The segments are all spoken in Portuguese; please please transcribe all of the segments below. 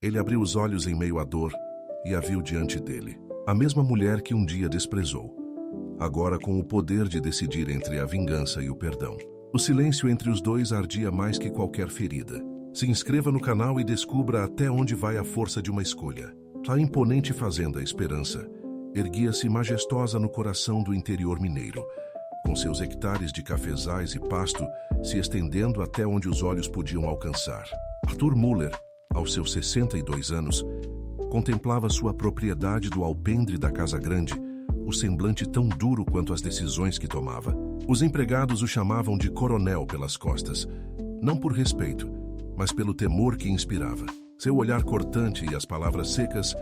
Ele abriu os olhos em meio à dor e a viu diante dele. A mesma mulher que um dia desprezou, agora com o poder de decidir entre a vingança e o perdão. O silêncio entre os dois ardia mais que qualquer ferida. Se inscreva no canal e descubra até onde vai a força de uma escolha. A imponente fazenda Esperança erguia-se majestosa no coração do interior mineiro, com seus hectares de cafezais e pasto se estendendo até onde os olhos podiam alcançar. Arthur Müller, aos seus 62 anos, contemplava sua propriedade do alpendre da Casa Grande, o semblante tão duro quanto as decisões que tomava. Os empregados o chamavam de coronel pelas costas, não por respeito, mas pelo temor que inspirava. Seu olhar cortante e as palavras secas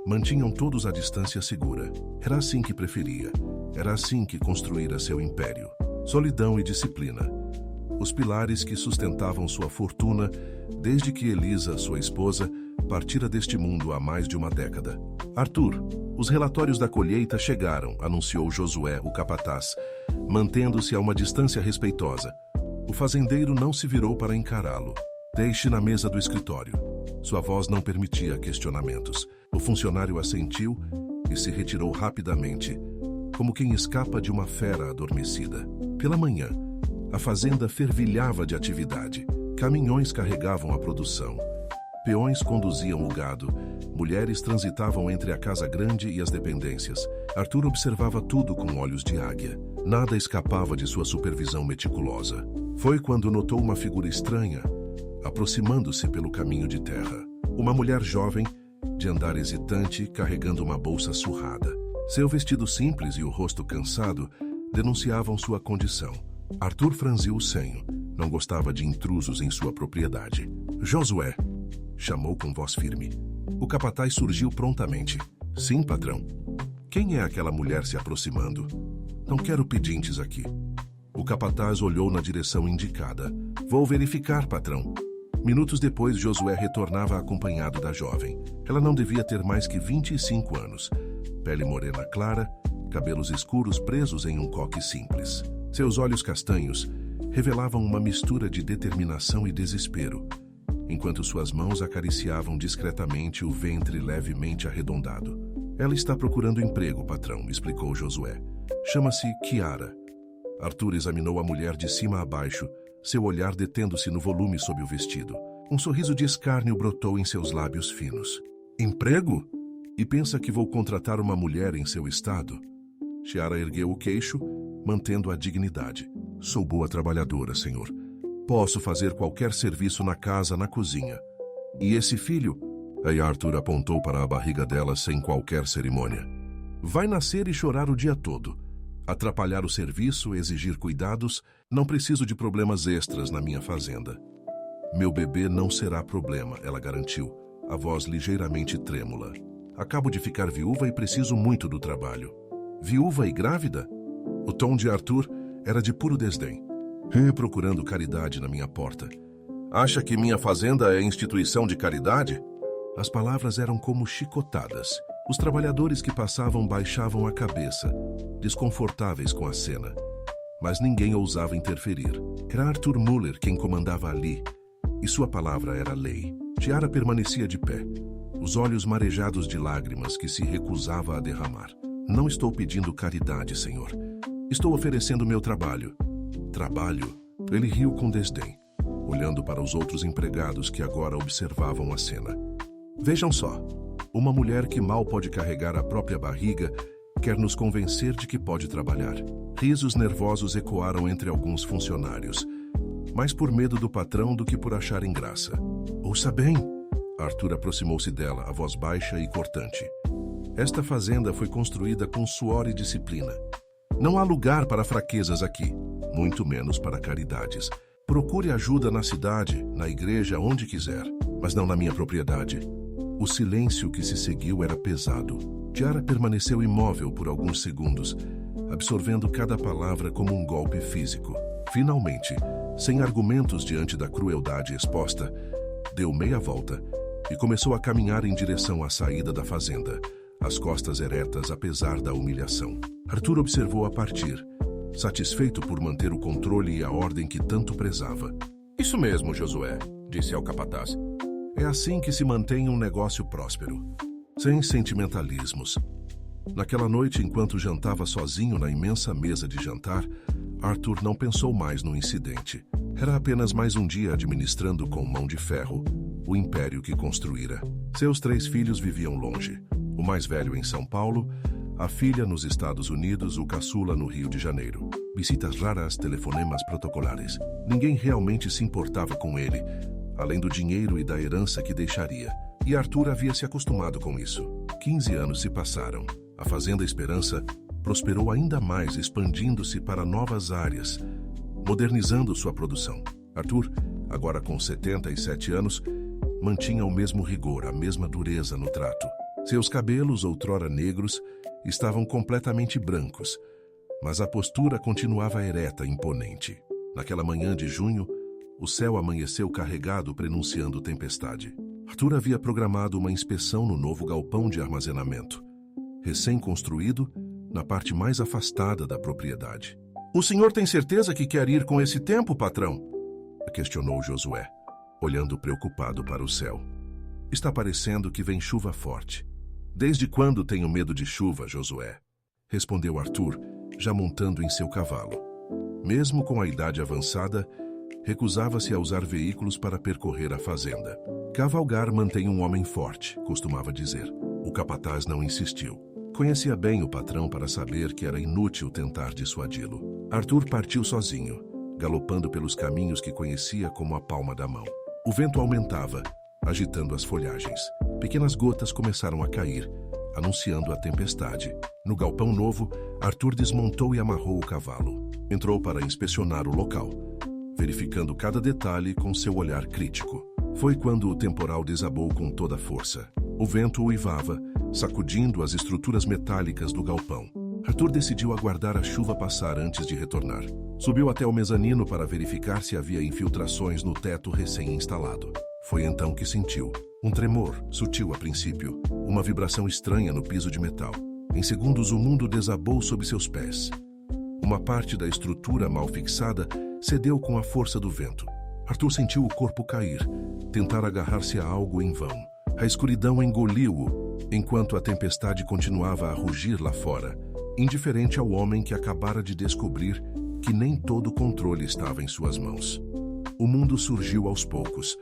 mantinham todos a distância segura. Era assim que preferia. Era assim que construíra seu império. Solidão e disciplina. Os pilares que sustentavam sua fortuna desde que Elisa, sua esposa, partira deste mundo há mais de uma década. Arthur, os relatórios da colheita chegaram, anunciou Josué, o capataz, mantendo-se a uma distância respeitosa. O fazendeiro não se virou para encará-lo. Deixe na mesa do escritório. Sua voz não permitia questionamentos. O funcionário assentiu e se retirou rapidamente, como quem escapa de uma fera adormecida. Pela manhã, a fazenda fervilhava de atividade. Caminhões carregavam a produção. Peões conduziam o gado. Mulheres transitavam entre a casa grande e as dependências. Arthur observava tudo com olhos de águia. Nada escapava de sua supervisão meticulosa. Foi quando notou uma figura estranha, aproximando-se pelo caminho de terra. Uma mulher jovem, de andar hesitante, carregando uma bolsa surrada. Seu vestido simples e o rosto cansado denunciavam sua condição. Arthur franziu o senho. Não gostava de intrusos em sua propriedade. Josué, chamou com voz firme. O capataz surgiu prontamente. Sim, patrão. Quem é aquela mulher se aproximando? Não quero pedintes aqui. O capataz olhou na direção indicada. Vou verificar, patrão. Minutos depois, Josué retornava acompanhado da jovem. Ela não devia ter mais que 25 anos. Pele morena clara, cabelos escuros presos em um coque simples. Seus olhos castanhos revelavam uma mistura de determinação e desespero, enquanto suas mãos acariciavam discretamente o ventre levemente arredondado. Ela está procurando emprego, patrão, explicou Josué. Chama-se Kiara. Arthur examinou a mulher de cima a baixo, seu olhar detendo-se no volume sob o vestido. Um sorriso de escárnio brotou em seus lábios finos. Emprego? E pensa que vou contratar uma mulher em seu estado? Kiara ergueu o queixo, mantendo a dignidade. Sou boa trabalhadora, senhor. Posso fazer qualquer serviço na casa, na cozinha. E esse filho? Aí Arthur apontou para a barriga dela sem qualquer cerimônia. Vai nascer e chorar o dia todo. Atrapalhar o serviço, exigir cuidados, não preciso de problemas extras na minha fazenda. Meu bebê não será problema, ela garantiu, a voz ligeiramente trêmula. Acabo de ficar viúva e preciso muito do trabalho. Viúva e grávida? O tom de Arthur era de puro desdém. Procurando caridade na minha porta. Acha que minha fazenda é instituição de caridade? As palavras eram como chicotadas. Os trabalhadores que passavam baixavam a cabeça, desconfortáveis com a cena. Mas ninguém ousava interferir. Era Arthur Müller quem comandava ali, e sua palavra era lei. Kiara permanecia de pé, os olhos marejados de lágrimas que se recusava a derramar. Não estou pedindo caridade, senhor. Estou oferecendo meu trabalho. Trabalho? Ele riu com desdém, olhando para os outros empregados que agora observavam a cena. Vejam só. Uma mulher que mal pode carregar a própria barriga quer nos convencer de que pode trabalhar. Risos nervosos ecoaram entre alguns funcionários, mais por medo do patrão do que por acharem graça. Ouça bem! Arthur aproximou-se dela, a voz baixa e cortante. Esta fazenda foi construída com suor e disciplina. Não há lugar para fraquezas aqui, muito menos para caridades. Procure ajuda na cidade, na igreja, onde quiser, mas não na minha propriedade. O silêncio que se seguiu era pesado. Kiara permaneceu imóvel por alguns segundos, absorvendo cada palavra como um golpe físico. Finalmente, sem argumentos diante da crueldade exposta, deu meia volta e começou a caminhar em direção à saída da fazenda, as costas eretas apesar da humilhação. Arthur observou a partir, satisfeito por manter o controle e a ordem que tanto prezava. Isso mesmo, Josué, disse ao capataz. É assim que se mantém um negócio próspero, sem sentimentalismos. Naquela noite, enquanto jantava sozinho na imensa mesa de jantar, Arthur não pensou mais no incidente. Era apenas mais um dia administrando com mão de ferro o império que construíra. Seus 3 filhos viviam longe. O mais velho em São Paulo, a filha nos Estados Unidos, o caçula no Rio de Janeiro. Visitas raras, telefonemas protocolares. Ninguém realmente se importava com ele, além do dinheiro e da herança que deixaria. E Arthur havia se acostumado com isso. 15 anos se passaram. A Fazenda Esperança prosperou ainda mais, expandindo-se para novas áreas, modernizando sua produção. Arthur, agora com 77 anos, mantinha o mesmo rigor, a mesma dureza no trato. Seus cabelos, outrora negros, estavam completamente brancos, mas a postura continuava ereta e imponente. Naquela manhã de junho, o céu amanheceu carregado, prenunciando tempestade. Arthur havia programado uma inspeção no novo galpão de armazenamento, recém-construído, na parte mais afastada da propriedade. "O senhor tem certeza que quer ir com esse tempo, patrão?" questionou Josué, olhando preocupado para o céu. "Está parecendo que vem chuva forte." "Desde quando tenho medo de chuva, Josué?" respondeu Arthur, já montando em seu cavalo. Mesmo com a idade avançada, recusava-se a usar veículos para percorrer a fazenda. "Cavalgar mantém um homem forte", costumava dizer. O capataz não insistiu. Conhecia bem o patrão para saber que era inútil tentar dissuadi-lo. Arthur partiu sozinho, galopando pelos caminhos que conhecia como a palma da mão. O vento aumentava, agitando as folhagens. Pequenas gotas começaram a cair, anunciando a tempestade. No galpão novo, Arthur desmontou e amarrou o cavalo. Entrou para inspecionar o local, verificando cada detalhe com seu olhar crítico. Foi quando o temporal desabou com toda a força. O vento uivava, sacudindo as estruturas metálicas do galpão. Arthur decidiu aguardar a chuva passar antes de retornar. Subiu até o mezanino para verificar se havia infiltrações no teto recém-instalado. Foi então que sentiu um tremor, sutil a princípio, uma vibração estranha no piso de metal. Em segundos, o mundo desabou sob seus pés. Uma parte da estrutura mal fixada cedeu com a força do vento. Arthur sentiu o corpo cair, tentar agarrar-se a algo em vão. A escuridão engoliu-o, enquanto a tempestade continuava a rugir lá fora, indiferente ao homem que acabara de descobrir que nem todo o controle estava em suas mãos. O mundo surgiu aos poucos,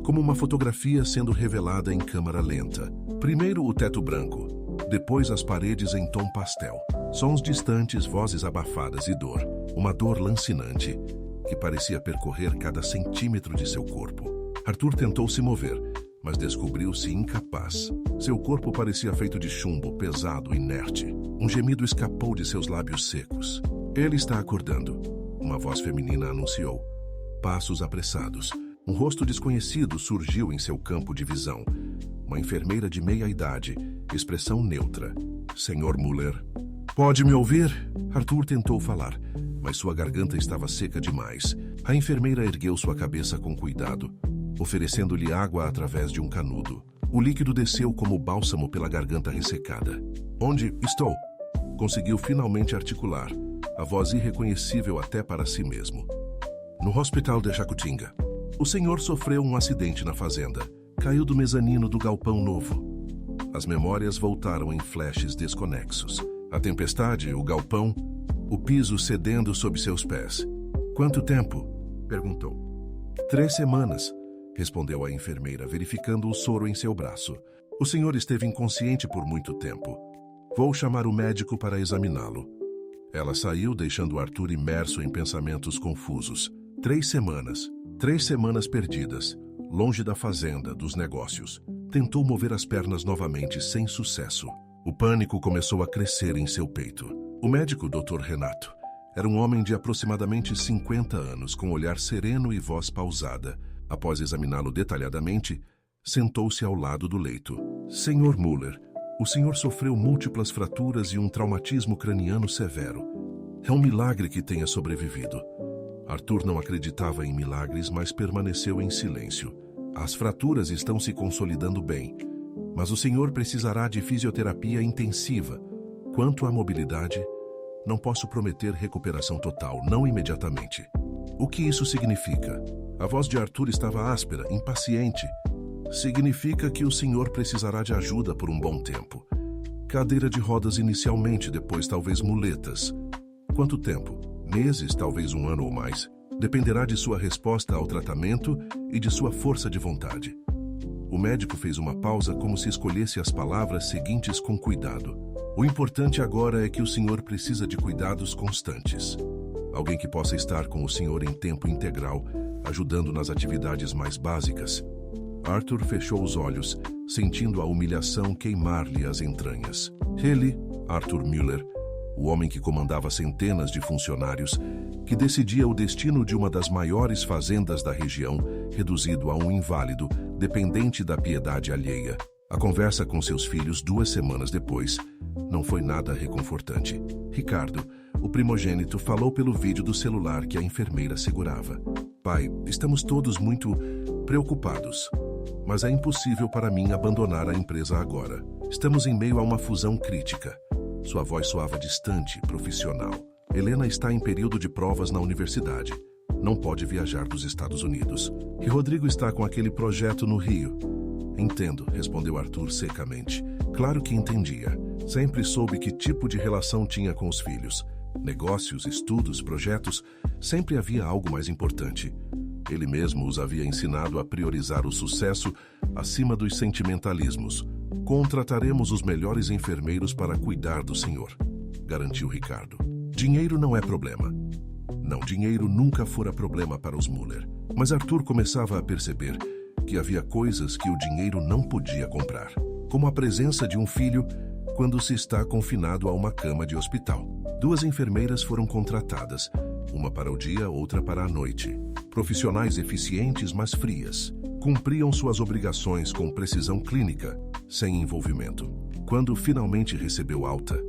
como uma fotografia sendo revelada em câmara lenta. Primeiro o teto branco, depois as paredes em tom pastel. Sons distantes, vozes abafadas e dor. Uma dor lancinante, que parecia percorrer cada centímetro de seu corpo. Arthur tentou se mover, mas descobriu-se incapaz. Seu corpo parecia feito de chumbo, pesado, inerte. Um gemido escapou de seus lábios secos. "Ele está acordando", uma voz feminina anunciou. Passos apressados. Um rosto desconhecido surgiu em seu campo de visão. Uma enfermeira de meia-idade, expressão neutra. "Senhor Muller." "Pode me ouvir?" Arthur tentou falar, mas sua garganta estava seca demais. A enfermeira ergueu sua cabeça com cuidado, oferecendo-lhe água através de um canudo. O líquido desceu como bálsamo pela garganta ressecada. "Onde estou?" Conseguiu finalmente articular, a voz irreconhecível até para si mesmo. "No Hospital de Jacutinga. O senhor sofreu um acidente na fazenda. Caiu do mezanino do galpão novo." As memórias voltaram em flashes desconexos. A tempestade, o galpão, o piso cedendo sob seus pés. "Quanto tempo?" perguntou. 3 semanas, respondeu a enfermeira, verificando o soro em seu braço. "O senhor esteve inconsciente por muito tempo. Vou chamar o médico para examiná-lo." Ela saiu, deixando Arthur imerso em pensamentos confusos. 3 semanas. 3 semanas perdidas, longe da fazenda, dos negócios. Tentou mover as pernas novamente, sem sucesso. O pânico começou a crescer em seu peito. O médico, Dr. Renato, era um homem de aproximadamente 50 anos, com olhar sereno e voz pausada. Após examiná-lo detalhadamente, sentou-se ao lado do leito. "Senhor Muller, o senhor sofreu múltiplas fraturas e um traumatismo craniano severo. É um milagre que tenha sobrevivido." Arthur não acreditava em milagres, mas permaneceu em silêncio. "As fraturas estão se consolidando bem, mas o senhor precisará de fisioterapia intensiva. Quanto à mobilidade, não posso prometer recuperação total, não imediatamente." "O que isso significa?" A voz de Arthur estava áspera, impaciente. significa que o senhor precisará de ajuda por um bom tempo. Cadeira de rodas inicialmente, depois talvez muletas. Quanto tempo? Meses, talvez um ano ou mais. Dependerá de sua resposta ao tratamento e de sua força de vontade. O médico fez uma pausa como se escolhesse as palavras seguintes com cuidado. O importante agora é que o senhor precisa de cuidados constantes. Alguém que possa estar com o senhor em tempo integral, ajudando nas atividades mais básicas. Arthur fechou os olhos, sentindo a humilhação queimar-lhe as entranhas. Ele, Arthur Müller, o homem que comandava centenas de funcionários, que decidia o destino de uma das maiores fazendas da região, reduzido a um inválido, dependente da piedade alheia. A conversa com seus filhos 2 semanas depois não foi nada reconfortante. Ricardo, o primogênito, falou pelo vídeo do celular que a enfermeira segurava. Pai, estamos todos muito preocupados, mas é impossível para mim abandonar a empresa agora. Estamos em meio a uma fusão crítica. Sua voz soava distante, profissional. Helena está em período de provas na universidade. Não pode viajar dos Estados Unidos. E Rodrigo está com aquele projeto no Rio. Entendo, respondeu Arthur secamente. Claro que entendia. Sempre soube que tipo de relação tinha com os filhos. Negócios, estudos, projetos, sempre havia algo mais importante. Ele mesmo os havia ensinado a priorizar o sucesso acima dos sentimentalismos. Contrataremos os melhores enfermeiros para cuidar do senhor, garantiu Ricardo. Dinheiro não é problema. Não, dinheiro nunca fora problema para os Müller. Mas Arthur começava a perceber que havia coisas que o dinheiro não podia comprar, como a presença de um filho quando se está confinado a uma cama de hospital. 2 enfermeiras foram contratadas, uma para o dia, outra para a noite. Profissionais eficientes, mas frias. Cumpriam suas obrigações com precisão clínica, sem envolvimento. Quando finalmente recebeu alta,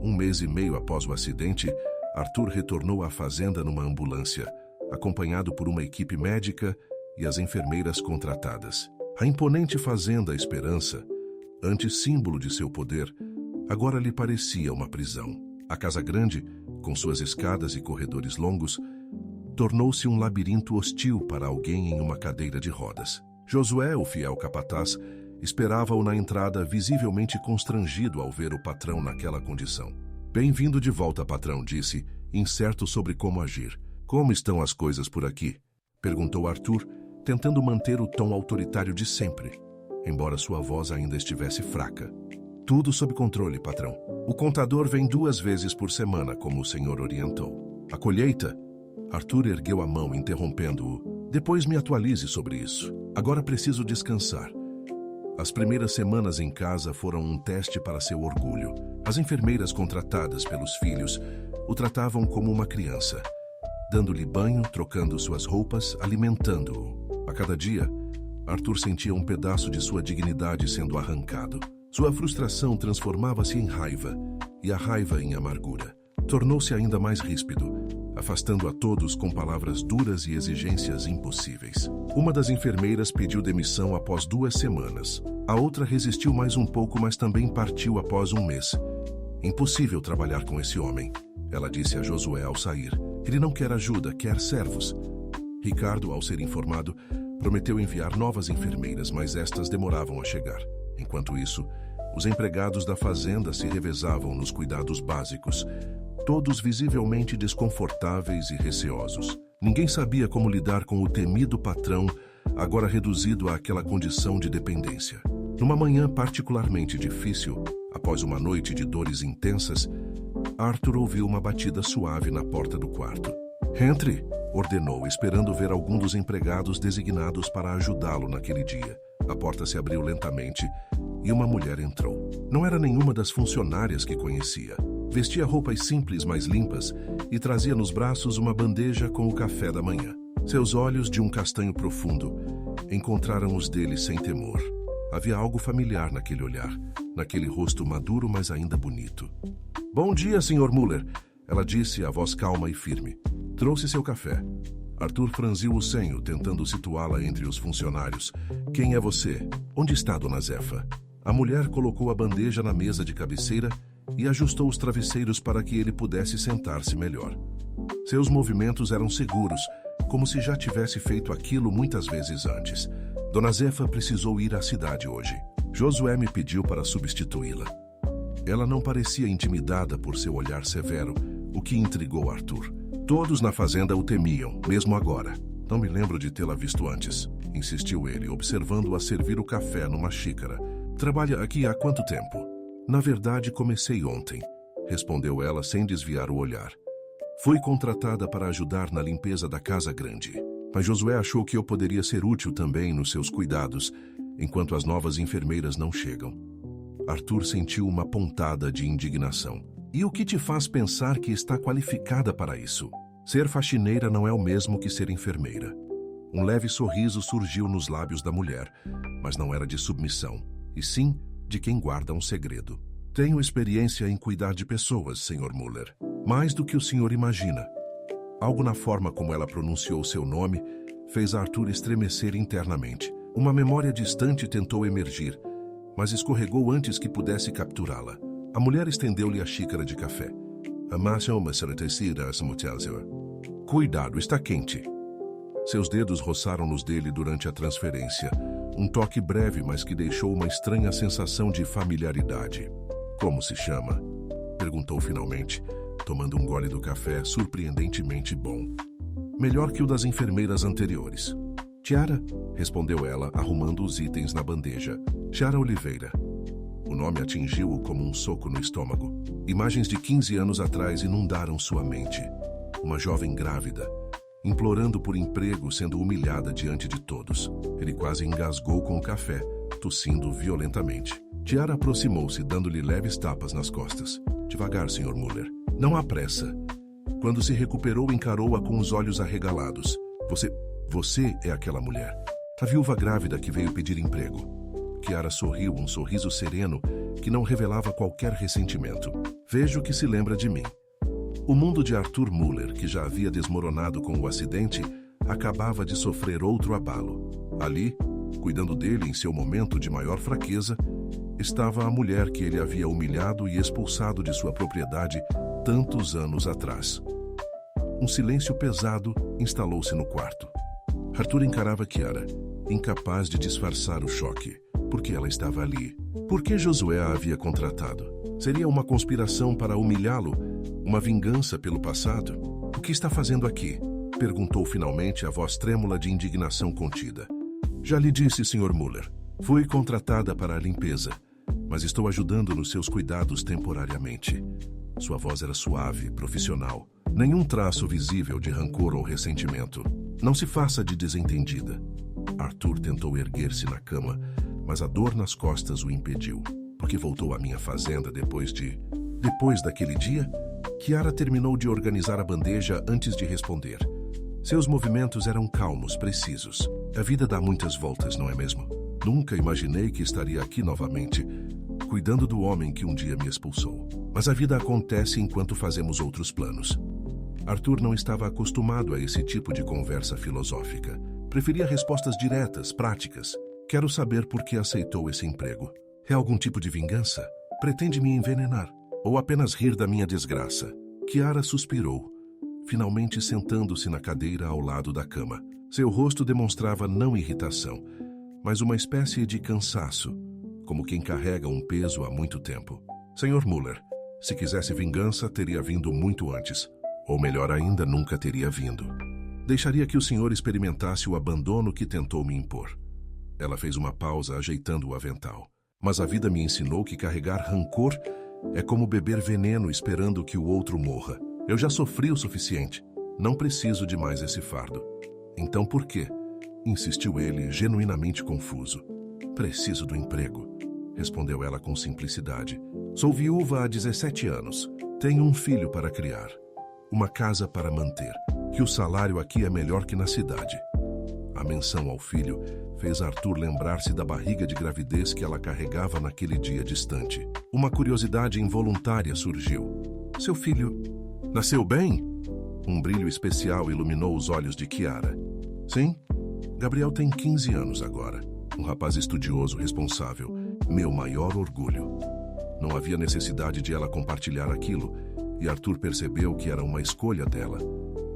1 mês e meio após o acidente, Arthur retornou à fazenda numa ambulância, acompanhado por uma equipe médica e as enfermeiras contratadas. A imponente fazenda Esperança, antes símbolo de seu poder, agora lhe parecia uma prisão. A casa grande, com suas escadas e corredores longos, tornou-se um labirinto hostil para alguém em uma cadeira de rodas. Josué, o fiel capataz, esperava-o na entrada, visivelmente constrangido ao ver o patrão naquela condição. Bem-vindo de volta, patrão, disse, incerto sobre como agir. Como estão as coisas por aqui? Perguntou Arthur, tentando manter o tom autoritário de sempre, embora sua voz ainda estivesse fraca. Tudo sob controle, patrão. O contador vem 2 vezes por semana, como o senhor orientou. A colheita? Arthur ergueu a mão, interrompendo-o. Depois me atualize sobre isso. Agora preciso descansar. As primeiras semanas em casa foram um teste para seu orgulho. As enfermeiras contratadas pelos filhos o tratavam como uma criança, dando-lhe banho, trocando suas roupas, alimentando-o. A cada dia, Arthur sentia um pedaço de sua dignidade sendo arrancado. Sua frustração transformava-se em raiva, e a raiva em amargura. Tornou-se ainda mais ríspido, afastando a todos com palavras duras e exigências impossíveis. Uma das enfermeiras pediu demissão após 2 semanas. A outra resistiu mais um pouco, mas também partiu após 1 mês. Impossível trabalhar com esse homem, ela disse a Josué ao sair. Ele não quer ajuda, quer servos. Ricardo, ao ser informado, prometeu enviar novas enfermeiras, mas estas demoravam a chegar. Enquanto isso, os empregados da fazenda se revezavam nos cuidados básicos, todos visivelmente desconfortáveis e receosos. Ninguém sabia como lidar com o temido patrão, agora reduzido àquela condição de dependência. Numa manhã particularmente difícil, após uma noite de dores intensas, Arthur ouviu uma batida suave na porta do quarto. Entre, ordenou, esperando ver algum dos empregados designados para ajudá-lo naquele dia. A porta se abriu lentamente e uma mulher entrou. Não era nenhuma das funcionárias que conhecia. Vestia roupas simples, mas limpas, e trazia nos braços uma bandeja com o café da manhã. Seus olhos, de um castanho profundo, encontraram os dele sem temor. Havia algo familiar naquele olhar, naquele rosto maduro, mas ainda bonito. Bom dia, Sr. Müller, ela disse, a voz calma e firme. Trouxe seu café. Arthur franziu o senho, tentando situá-la entre os funcionários. Quem é você? Onde está Dona Zefa? A mulher colocou a bandeja na mesa de cabeceira e ajustou os travesseiros para que ele pudesse sentar-se melhor. Seus movimentos eram seguros, como se já tivesse feito aquilo muitas vezes antes. Dona Zefa precisou ir à cidade hoje. Josué me pediu para substituí-la. Ela não parecia intimidada por seu olhar severo, o que intrigou Arthur. Todos na fazenda o temiam, mesmo agora. Não me lembro de tê-la visto antes, insistiu ele, observando-a servir o café numa xícara. Trabalha aqui há quanto tempo? Na verdade, comecei ontem, respondeu ela sem desviar o olhar. Fui contratada para ajudar na limpeza da casa grande, mas Josué achou que eu poderia ser útil também nos seus cuidados, enquanto as novas enfermeiras não chegam. Arthur sentiu uma pontada de indignação. E o que te faz pensar que está qualificada para isso? Ser faxineira não é o mesmo que ser enfermeira. Um leve sorriso surgiu nos lábios da mulher, mas não era de submissão, e sim de quem guarda um segredo. Tenho experiência em cuidar de pessoas, Sr. Muller. Mais do que o senhor imagina. Algo na forma como ela pronunciou seu nome fez Arthur estremecer internamente. Uma memória distante tentou emergir, mas escorregou antes que pudesse capturá-la. A mulher estendeu-lhe a xícara de café. Cuidado, está quente. Seus dedos roçaram nos dele durante a transferência. Um toque breve, mas que deixou uma estranha sensação de familiaridade. Como se chama? Perguntou finalmente, tomando um gole do café surpreendentemente bom. Melhor que o das enfermeiras anteriores. Tiara, respondeu ela, arrumando os itens na bandeja. Tiara Oliveira. O nome atingiu-o como um soco no estômago. Imagens de 15 anos atrás inundaram sua mente. Uma jovem grávida, implorando por emprego, sendo humilhada diante de todos. Ele quase engasgou com o café, tossindo violentamente. Tiara aproximou-se, dando-lhe leves tapas nas costas. Devagar, Sr. Muller. Não há pressa. Quando se recuperou, encarou-a com os olhos arregalados. Você é aquela mulher. A viúva grávida que veio pedir emprego. Tiara sorriu, um sorriso sereno que não revelava qualquer ressentimento. Vejo que se lembra de mim. O mundo de Arthur Muller, que já havia desmoronado com o acidente, acabava de sofrer outro abalo. Ali, cuidando dele em seu momento de maior fraqueza, estava a mulher que ele havia humilhado e expulsado de sua propriedade tantos anos atrás. Um silêncio pesado instalou-se no quarto. Arthur encarava Tiara, incapaz de disfarçar o choque. Por que ela estava ali? Por que Josué a havia contratado? Seria uma conspiração para humilhá-lo? Uma vingança pelo passado? O que está fazendo aqui? Perguntou finalmente, a voz trêmula de indignação contida. Já lhe disse, Sr. Muller. Fui contratada para a limpeza, mas estou ajudando nos seus cuidados temporariamente. Sua voz era suave, profissional. Nenhum traço visível de rancor ou ressentimento. Não se faça de desentendida. Arthur tentou erguer-se na cama, mas a dor nas costas o impediu. Porque voltou à minha fazenda depois daquele dia? Tiara terminou de organizar a bandeja antes de responder. Seus movimentos eram calmos, precisos. A vida dá muitas voltas, não é mesmo? Nunca imaginei que estaria aqui novamente, cuidando do homem que um dia me expulsou. Mas a vida acontece enquanto fazemos outros planos. Arthur não estava acostumado a esse tipo de conversa filosófica. Preferia respostas diretas, práticas. Quero saber por que aceitou esse emprego. É algum tipo de vingança? Pretende me envenenar? Ou apenas rir da minha desgraça? Tiara suspirou, finalmente sentando-se na cadeira ao lado da cama. Seu rosto demonstrava não irritação, mas uma espécie de cansaço, como quem carrega um peso há muito tempo. Sr. Muller, se quisesse vingança, teria vindo muito antes. Ou melhor ainda, nunca teria vindo. Deixaria que o senhor experimentasse o abandono que tentou me impor. Ela fez uma pausa, ajeitando o avental. Mas a vida me ensinou que carregar rancor é como beber veneno esperando que o outro morra. Eu já sofri o suficiente. Não preciso de mais esse fardo. Então por quê? Insistiu ele, genuinamente confuso. Preciso do emprego, respondeu ela com simplicidade. Sou viúva há 17 anos. Tenho um filho para criar. Uma casa para manter. Que o salário aqui é melhor que na cidade. A menção ao filho fez Arthur lembrar-se da barriga de gravidez que ela carregava naquele dia distante. Uma curiosidade involuntária surgiu. Seu filho nasceu bem? Um brilho especial iluminou os olhos de Tiara. Sim, Gabriel tem 15 anos agora. Um rapaz estudioso, responsável. Meu maior orgulho. Não havia necessidade de ela compartilhar aquilo, e Arthur percebeu que era uma escolha dela.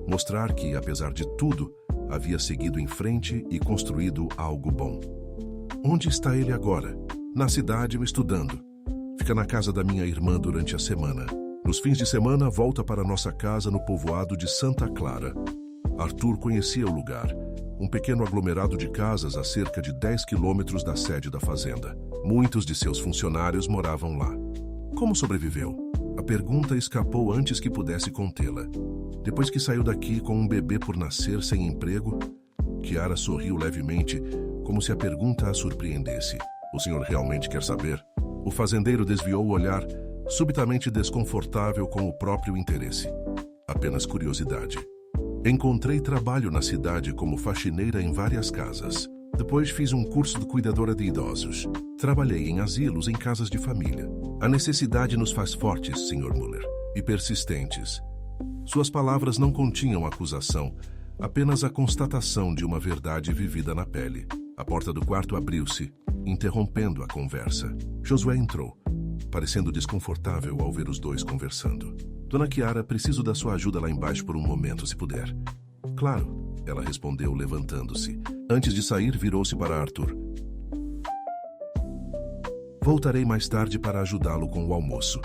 Mostrar que, apesar de tudo, havia seguido em frente e construído algo bom. Onde está ele agora? Na cidade ou estudando. Fica na casa da minha irmã durante a semana. Nos fins de semana, volta para nossa casa no povoado de Santa Clara. Arthur conhecia o lugar, um pequeno aglomerado de casas a cerca de 10 quilômetros da sede da fazenda. Muitos de seus funcionários moravam lá. Como sobreviveu? A pergunta escapou antes que pudesse contê-la. Depois que saiu daqui com um bebê por nascer sem emprego, Chiara sorriu levemente, como se a pergunta a surpreendesse. O senhor realmente quer saber? O fazendeiro desviou o olhar, subitamente desconfortável com o próprio interesse. Apenas curiosidade. Encontrei trabalho na cidade como faxineira em várias casas. Depois fiz um curso de cuidadora de idosos. Trabalhei em asilos, em casas de família. A necessidade nos faz fortes, Sr. Muller, e persistentes. Suas palavras não continham acusação, apenas a constatação de uma verdade vivida na pele. A porta do quarto abriu-se, interrompendo a conversa. Josué entrou, parecendo desconfortável ao ver os dois conversando. Dona Chiara, preciso da sua ajuda lá embaixo por um momento, se puder. Claro, ela respondeu, levantando-se. Antes de sair, virou-se para Arthur. Voltarei mais tarde para ajudá-lo com o almoço.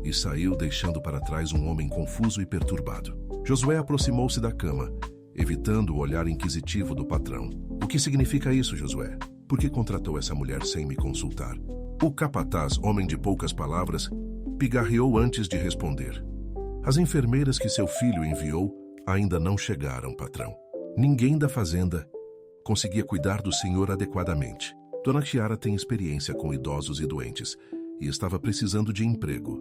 E saiu, deixando para trás um homem confuso e perturbado. Josué aproximou-se da cama, evitando o olhar inquisitivo do patrão. O que significa isso, Josué? Por que contratou essa mulher sem me consultar? O capataz, homem de poucas palavras, pigarreou antes de responder. As enfermeiras que seu filho enviou ainda não chegaram, patrão. Ninguém da fazenda conseguia cuidar do senhor adequadamente. Dona Chiara tem experiência com idosos e doentes e estava precisando de emprego.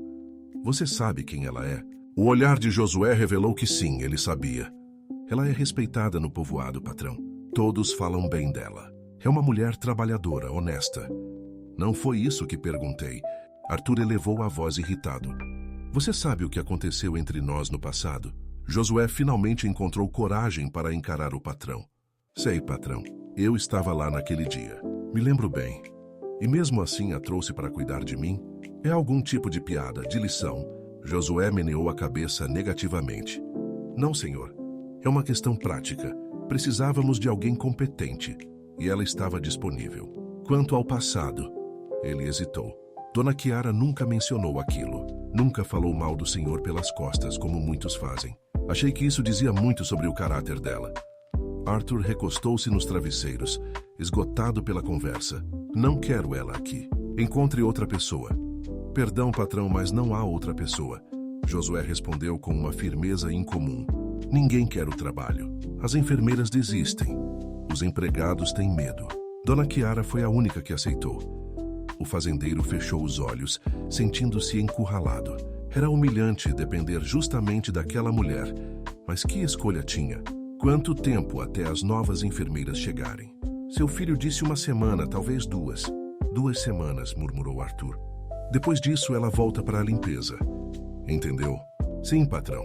Você sabe quem ela é? O olhar de Josué revelou que sim, ele sabia. Ela é respeitada no povoado, patrão. Todos falam bem dela. É uma mulher trabalhadora, honesta. Não foi isso que perguntei. Arthur elevou a voz irritado. Você sabe o que aconteceu entre nós no passado? Josué finalmente encontrou coragem para encarar o patrão. Sei, patrão. Eu estava lá naquele dia. Me lembro bem. E mesmo assim a trouxe para cuidar de mim? É algum tipo de piada, de lição? Josué meneou a cabeça negativamente. Não, senhor. É uma questão prática. Precisávamos de alguém competente. E ela estava disponível. Quanto ao passado, ele hesitou. Dona Chiara nunca mencionou aquilo. Nunca falou mal do senhor pelas costas, como muitos fazem. Achei que isso dizia muito sobre o caráter dela. Arthur recostou-se nos travesseiros, esgotado pela conversa. Não quero ela aqui. Encontre outra pessoa. Perdão, patrão, mas não há outra pessoa. Josué respondeu com uma firmeza incomum. Ninguém quer o trabalho. As enfermeiras desistem. Os empregados têm medo. Dona Chiara foi a única que aceitou. O fazendeiro fechou os olhos, sentindo-se encurralado. Era humilhante depender justamente daquela mulher. Mas que escolha tinha? Quanto tempo até as novas enfermeiras chegarem? Seu filho disse uma semana, talvez duas. 2 semanas, murmurou Arthur. Depois disso, ela volta para a limpeza. Entendeu? Sim, patrão.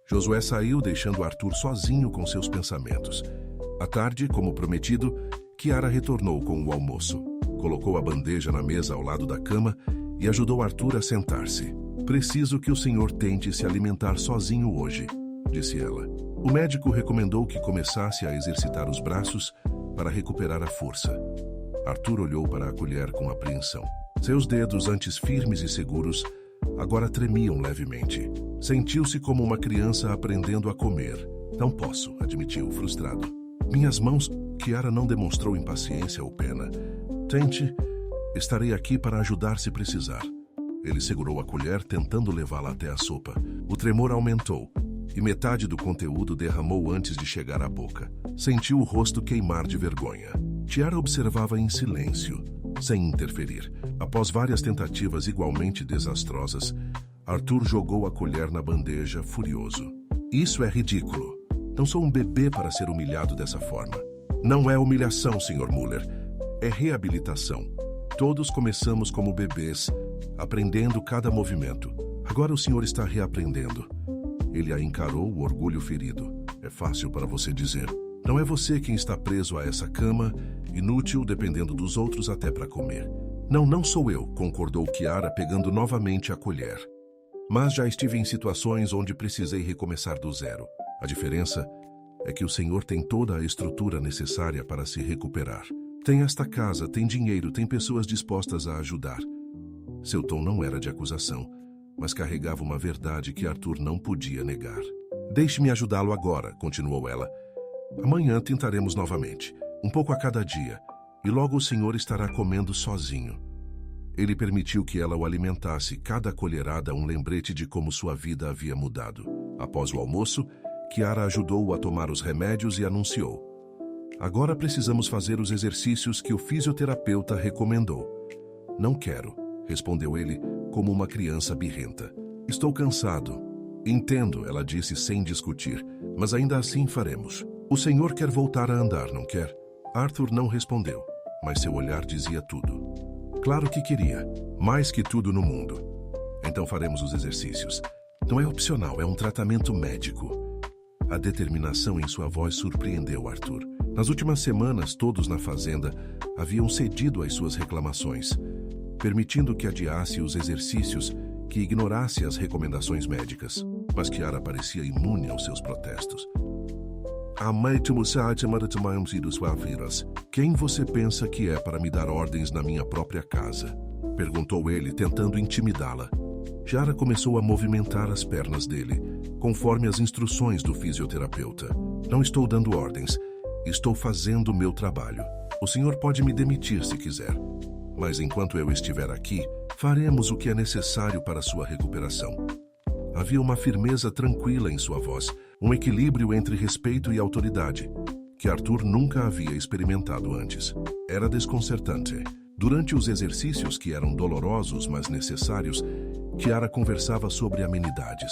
Josué saiu, deixando Arthur sozinho com seus pensamentos. À tarde, como prometido, Chiara retornou com o almoço. Colocou a bandeja na mesa ao lado da cama e ajudou Arthur a sentar-se. Preciso que o senhor tente se alimentar sozinho hoje, disse ela. O médico recomendou que começasse a exercitar os braços para recuperar a força. Arthur olhou para a colher com apreensão. Seus dedos, antes firmes e seguros, agora tremiam levemente. Sentiu-se como uma criança aprendendo a comer. Não posso, admitiu, frustrado. Minhas mãos... Chiara não demonstrou impaciência ou pena. Tente. Estarei aqui para ajudar se precisar. Ele segurou a colher, tentando levá-la até a sopa. O tremor aumentou, e metade do conteúdo derramou antes de chegar à boca. Sentiu o rosto queimar de vergonha. Chiara observava em silêncio, sem interferir. Após várias tentativas igualmente desastrosas, Arthur jogou a colher na bandeja, furioso. Isso é ridículo. Não sou um bebê para ser humilhado dessa forma. Não é humilhação, Sr. Muller. É reabilitação. Todos começamos como bebês, aprendendo cada movimento. Agora o senhor está reaprendendo. Ele a encarou, o orgulho ferido. É fácil para você dizer. Não é você quem está preso a essa cama, inútil, dependendo dos outros até para comer. Não sou eu, concordou Chiara, pegando novamente a colher. Mas já estive em situações onde precisei recomeçar do zero. A diferença é que o senhor tem toda a estrutura necessária para se recuperar. Tem esta casa, tem dinheiro, tem pessoas dispostas a ajudar. Seu tom não era de acusação, mas carregava uma verdade que Arthur não podia negar. Deixe-me ajudá-lo agora, continuou ela. Amanhã tentaremos novamente, um pouco a cada dia, e logo o senhor estará comendo sozinho. Ele permitiu que ela o alimentasse, cada colherada um lembrete de como sua vida havia mudado. Após o almoço, Chiara ajudou-o a tomar os remédios e anunciou: agora precisamos fazer os exercícios que o fisioterapeuta recomendou. Não quero, respondeu ele, como uma criança birrenta. Estou cansado. Entendo, ela disse sem discutir, mas ainda assim faremos. O senhor quer voltar a andar, não quer? Arthur não respondeu, mas seu olhar dizia tudo. Claro que queria, mais que tudo no mundo. Então faremos os exercícios. Não é opcional, é um tratamento médico. A determinação em sua voz surpreendeu Arthur. Nas últimas semanas, todos na fazenda haviam cedido às suas reclamações, permitindo que adiasse os exercícios, que ignorasse as recomendações médicas. Mas Chiara parecia imune aos seus protestos. Quem você pensa que é para me dar ordens na minha própria casa? Perguntou ele, tentando intimidá-la. Chiara começou a movimentar as pernas dele, conforme as instruções do fisioterapeuta. Não estou dando ordens. Estou fazendo o meu trabalho. O senhor pode me demitir se quiser. Mas enquanto eu estiver aqui, faremos o que é necessário para sua recuperação. Havia uma firmeza tranquila em sua voz, um equilíbrio entre respeito e autoridade, que Arthur nunca havia experimentado antes. Era desconcertante. Durante os exercícios, que eram dolorosos, mas necessários, Chiara conversava sobre amenidades.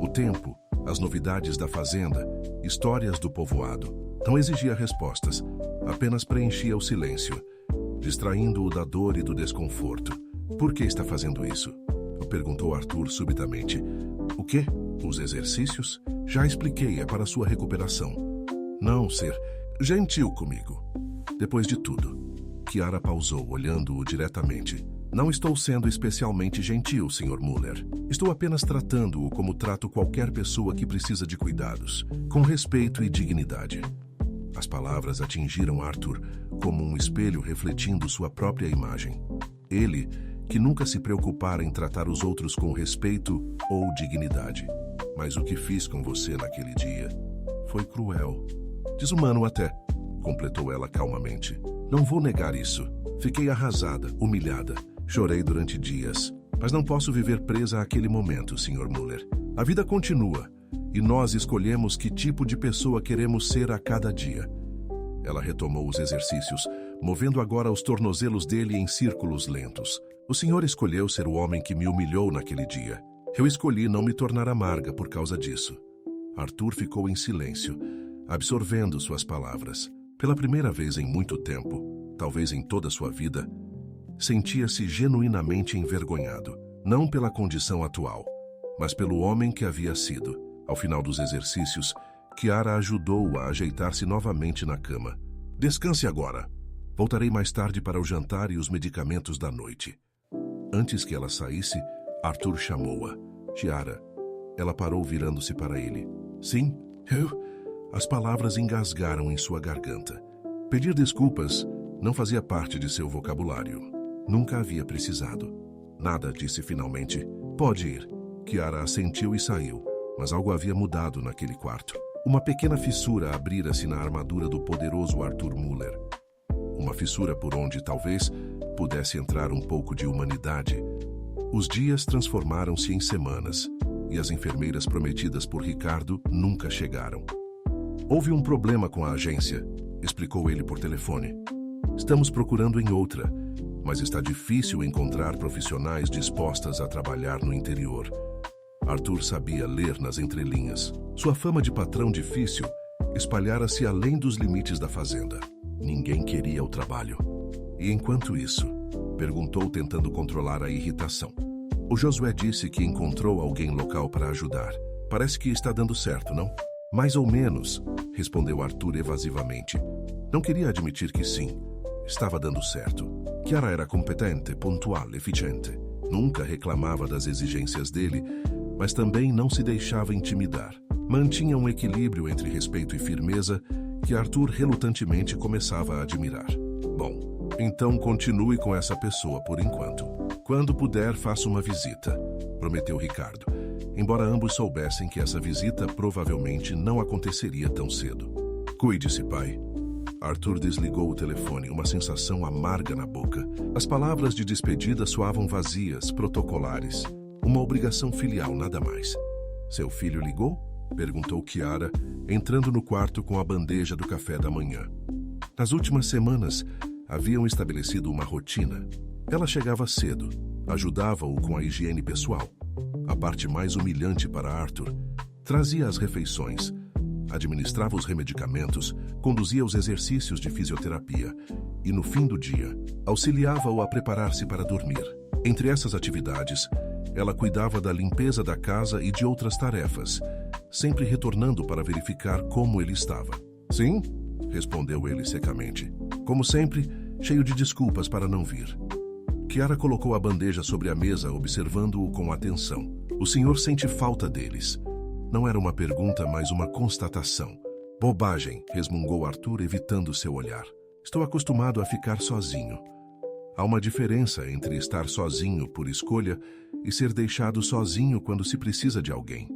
O tempo, as novidades da fazenda, histórias do povoado. Não exigia respostas, apenas preenchia o silêncio, distraindo-o da dor e do desconforto. Por que está fazendo isso? Perguntou Arthur subitamente. O quê? Os exercícios? Já expliquei, é para sua recuperação. Não ser gentil comigo. Depois de tudo. Chiara pausou, olhando-o diretamente. Não estou sendo especialmente gentil, Sr. Muller. Estou apenas tratando-o como trato qualquer pessoa que precisa de cuidados, com respeito e dignidade. As palavras atingiram Arthur como um espelho refletindo sua própria imagem. Ele, que nunca se preocupara em tratar os outros com respeito ou dignidade. Mas o que fiz com você naquele dia foi cruel. Desumano até, completou ela calmamente. Não vou negar isso. Fiquei arrasada, humilhada. Chorei durante dias. Mas não posso viver presa àquele momento, Sr. Muller. A vida continua, e nós escolhemos que tipo de pessoa queremos ser a cada dia. Ela retomou os exercícios, movendo agora os tornozelos dele em círculos lentos. O senhor escolheu ser o homem que me humilhou naquele dia. Eu escolhi não me tornar amarga por causa disso. Arthur ficou em silêncio, absorvendo suas palavras. Pela primeira vez em muito tempo, talvez em toda sua vida, sentia-se genuinamente envergonhado, não pela condição atual, mas pelo homem que havia sido. Ao final dos exercícios, Chiara ajudou-o a ajeitar-se novamente na cama. Descanse agora. Voltarei mais tarde para o jantar e os medicamentos da noite. Antes que ela saísse, Arthur chamou-a. Chiara. Ela parou virando-se para ele. Sim, eu... As palavras engasgaram em sua garganta. Pedir desculpas não fazia parte de seu vocabulário. Nunca havia precisado. Nada, disse finalmente. Pode ir. Chiara assentiu e saiu, mas algo havia mudado naquele quarto. Uma pequena fissura abrira-se na armadura do poderoso Arthur Muller. Uma fissura por onde, talvez, pudesse entrar um pouco de humanidade. Os dias transformaram-se em semanas, e as enfermeiras prometidas por Ricardo nunca chegaram. Houve um problema com a agência, explicou ele por telefone. Estamos procurando em outra, mas está difícil encontrar profissionais dispostas a trabalhar no interior. Arthur sabia ler nas entrelinhas. Sua fama de patrão difícil espalhara-se além dos limites da fazenda. Ninguém queria o trabalho. E enquanto isso, perguntou tentando controlar a irritação. O Josué disse que encontrou alguém local para ajudar. Parece que está dando certo, não? Mais ou menos, respondeu Arthur evasivamente. Não queria admitir que sim. Estava dando certo. Chiara era competente, pontual, eficiente. Nunca reclamava das exigências dele, mas também não se deixava intimidar. Mantinha um equilíbrio entre respeito e firmeza que Arthur relutantemente começava a admirar. Bom, então continue com essa pessoa por enquanto. Quando puder, faça uma visita, prometeu Ricardo, embora ambos soubessem que essa visita provavelmente não aconteceria tão cedo. Cuide-se, pai. Arthur desligou o telefone, uma sensação amarga na boca. As palavras de despedida soavam vazias, protocolares. Uma obrigação filial, nada mais. Seu filho ligou? Perguntou Chiara, entrando no quarto com a bandeja do café da manhã. Nas últimas semanas, haviam estabelecido uma rotina. Ela chegava cedo, ajudava-o com a higiene pessoal. A parte mais humilhante para Arthur, trazia as refeições, administrava os remedicamentos, conduzia os exercícios de fisioterapia e, no fim do dia, auxiliava-o a preparar-se para dormir. Entre essas atividades, ela cuidava da limpeza da casa e de outras tarefas, sempre retornando para verificar como ele estava. Sim, respondeu ele secamente. Como sempre, cheio de desculpas para não vir. Chiara colocou a bandeja sobre a mesa, observando-o com atenção. O senhor sente falta deles. Não era uma pergunta, mas uma constatação. Bobagem, resmungou Arthur, evitando seu olhar. Estou acostumado a ficar sozinho. Há uma diferença entre estar sozinho por escolha e ser deixado sozinho quando se precisa de alguém.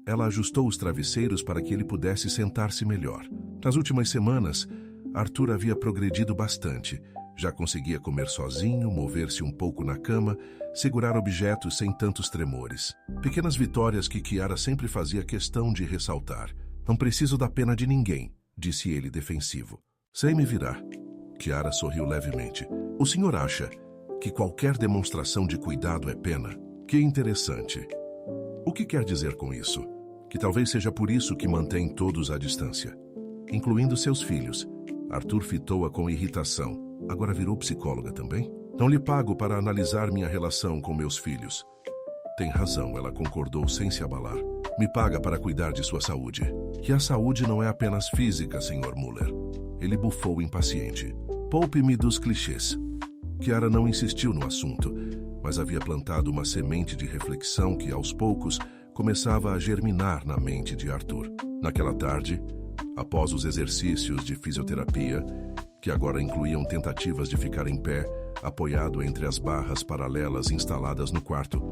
Ela ajustou os travesseiros para que ele pudesse sentar-se melhor. Nas últimas semanas, Arthur havia progredido bastante. Já conseguia comer sozinho, mover-se um pouco na cama, segurar objetos sem tantos tremores. Pequenas vitórias que Chiara sempre fazia questão de ressaltar. Não preciso da pena de ninguém, disse ele defensivo. Sei me virar. Chiara sorriu levemente. O senhor acha que qualquer demonstração de cuidado é pena? Que interessante. O que quer dizer com isso? Que talvez seja por isso que mantém todos à distância, incluindo seus filhos. Arthur fitou-a com irritação. Agora virou psicóloga também? Não lhe pago para analisar minha relação com meus filhos. Tem razão, ela concordou sem se abalar. Me paga para cuidar de sua saúde. E a saúde não é apenas física, Sr. Muller. Ele bufou impaciente. Poupe-me dos clichês. Chiara não insistiu no assunto, mas havia plantado uma semente de reflexão que, aos poucos, começava a germinar na mente de Arthur. Naquela tarde, após os exercícios de fisioterapia, que agora incluíam tentativas de ficar em pé, apoiado entre as barras paralelas instaladas no quarto,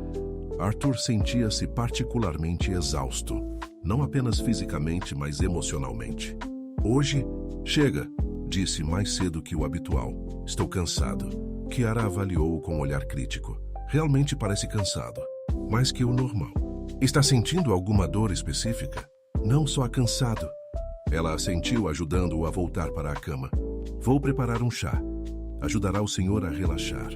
Arthur sentia-se particularmente exausto, não apenas fisicamente, mas emocionalmente. Hoje, chega, disse mais cedo que o habitual. Estou cansado. Chiara avaliou-o com um olhar crítico. Realmente parece cansado, mais que o normal. Está sentindo alguma dor específica? Não, só cansado. Ela assentiu, ajudando-o a voltar para a cama. Vou preparar um chá. Ajudará o senhor a relaxar.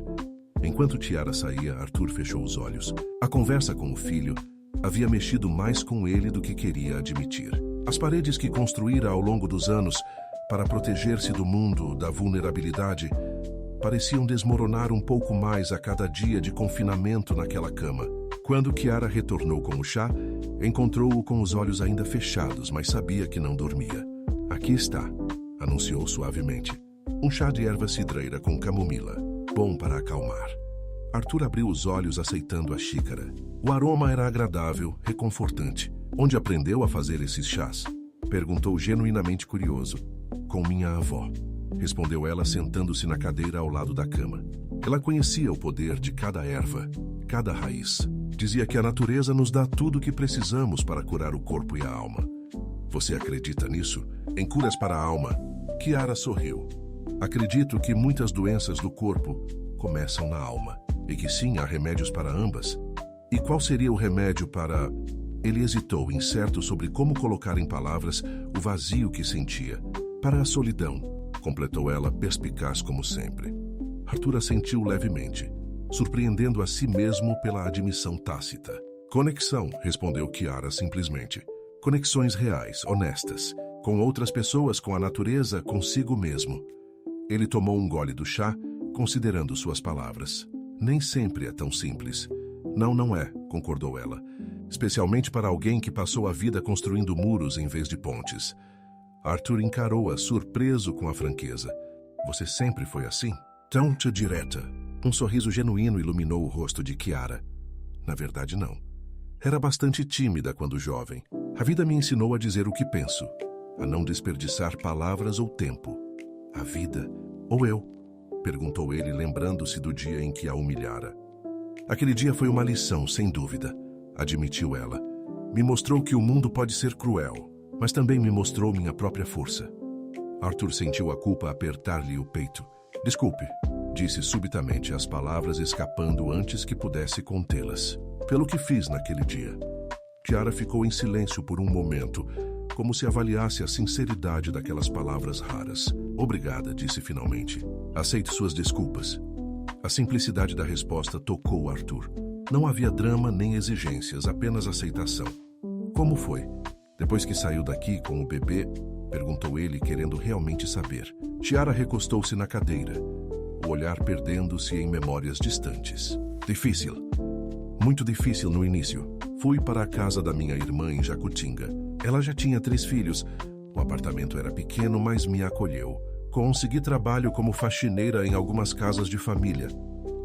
Enquanto Chiara saía, Arthur fechou os olhos. A conversa com o filho havia mexido mais com ele do que queria admitir. As paredes que construíra ao longo dos anos para proteger-se do mundo, da vulnerabilidade, pareciam desmoronar um pouco mais a cada dia de confinamento naquela cama. Quando Chiara retornou com o chá, encontrou-o com os olhos ainda fechados, mas sabia que não dormia. Aqui está, anunciou suavemente. Um chá de erva cidreira com camomila, bom para acalmar. Arthur abriu os olhos aceitando a xícara. O aroma era agradável, reconfortante. Onde aprendeu a fazer esses chás? Perguntou genuinamente curioso. Com minha avó, respondeu ela sentando-se na cadeira ao lado da cama. Ela conhecia o poder de cada erva, cada raiz. Dizia que a natureza nos dá tudo o que precisamos para curar o corpo e a alma. Você acredita nisso? Em curas para a alma? Chiara sorriu. Acredito que muitas doenças do corpo começam na alma, e que sim, há remédios para ambas. E qual seria o remédio para... Ele hesitou, incerto sobre como colocar em palavras o vazio que sentia. Para a solidão, completou ela, perspicaz como sempre. Arthur assentiu levemente, surpreendendo a si mesmo pela admissão tácita. Conexão, respondeu Chiara simplesmente. Conexões reais, honestas, com outras pessoas, com a natureza, consigo mesmo. Ele tomou um gole do chá, considerando suas palavras. Nem sempre é tão simples. Não, não é, concordou ela. Especialmente para alguém que passou a vida construindo muros em vez de pontes. Arthur encarou-a, surpreso com a franqueza. Você sempre foi assim? Tão direta. Um sorriso genuíno iluminou o rosto de Chiara. Na verdade, não. Era bastante tímida quando jovem. A vida me ensinou a dizer o que penso, a não desperdiçar palavras ou tempo. A vida ou eu? Perguntou ele, lembrando-se do dia em que a humilhara. Aquele dia foi uma lição, sem dúvida, admitiu ela. Me mostrou que o mundo pode ser cruel, mas também me mostrou minha própria força. Arthur sentiu a culpa apertar-lhe o peito. Desculpe, disse subitamente, as palavras escapando antes que pudesse contê-las. Pelo que fiz naquele dia. Chiara ficou em silêncio por um momento, como se avaliasse a sinceridade daquelas palavras raras. Obrigada, disse finalmente. Aceito suas desculpas. A simplicidade da resposta tocou Arthur. Não havia drama nem exigências, apenas aceitação. Como foi? Depois que saiu daqui com o bebê? Perguntou ele, querendo realmente saber. Chiara recostou-se na cadeira, o olhar perdendo-se em memórias distantes. Difícil. Muito difícil no início. Fui para a casa da minha irmã em Jacutinga. Ela já tinha 3 filhos. O apartamento era pequeno, mas me acolheu. Consegui trabalho como faxineira em algumas casas de família.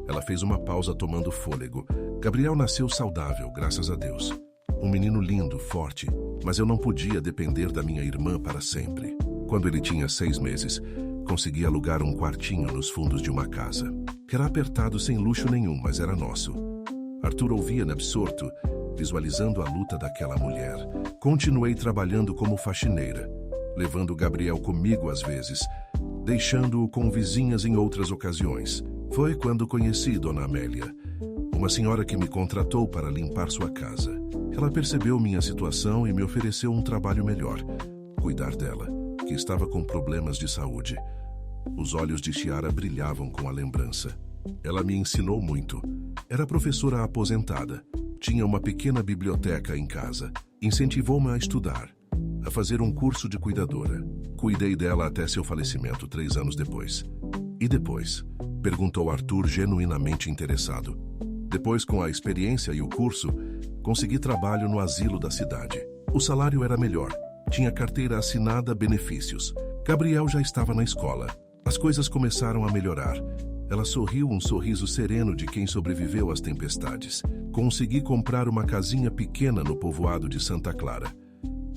Ela fez uma pausa tomando fôlego. Gabriel nasceu saudável, graças a Deus. Um menino lindo, forte, mas eu não podia depender da minha irmã para sempre. Quando ele tinha 6 meses, consegui alugar um quartinho nos fundos de uma casa. Era apertado, sem luxo nenhum, mas era nosso. Arthur ouvia-me absorto, visualizando a luta daquela mulher. Continuei trabalhando como faxineira, levando Gabriel comigo às vezes, deixando-o com vizinhas em outras ocasiões. Foi quando conheci Dona Amélia, uma senhora que me contratou para limpar sua casa. Ela percebeu minha situação e me ofereceu um trabalho melhor, cuidar dela, que estava com problemas de saúde. Os olhos de Chiara brilhavam com a lembrança. Ela me ensinou muito. Era professora aposentada. Tinha uma pequena biblioteca em casa. Incentivou-me a estudar, a fazer um curso de cuidadora. Cuidei dela até seu falecimento, 3 anos depois. E depois? Perguntou Arthur, genuinamente interessado. Depois, com a experiência e o curso, consegui trabalho no asilo da cidade. O salário era melhor. Tinha carteira assinada, benefícios. Gabriel já estava na escola. As coisas começaram a melhorar. Ela sorriu, um sorriso sereno de quem sobreviveu às tempestades. Consegui comprar uma casinha pequena no povoado de Santa Clara.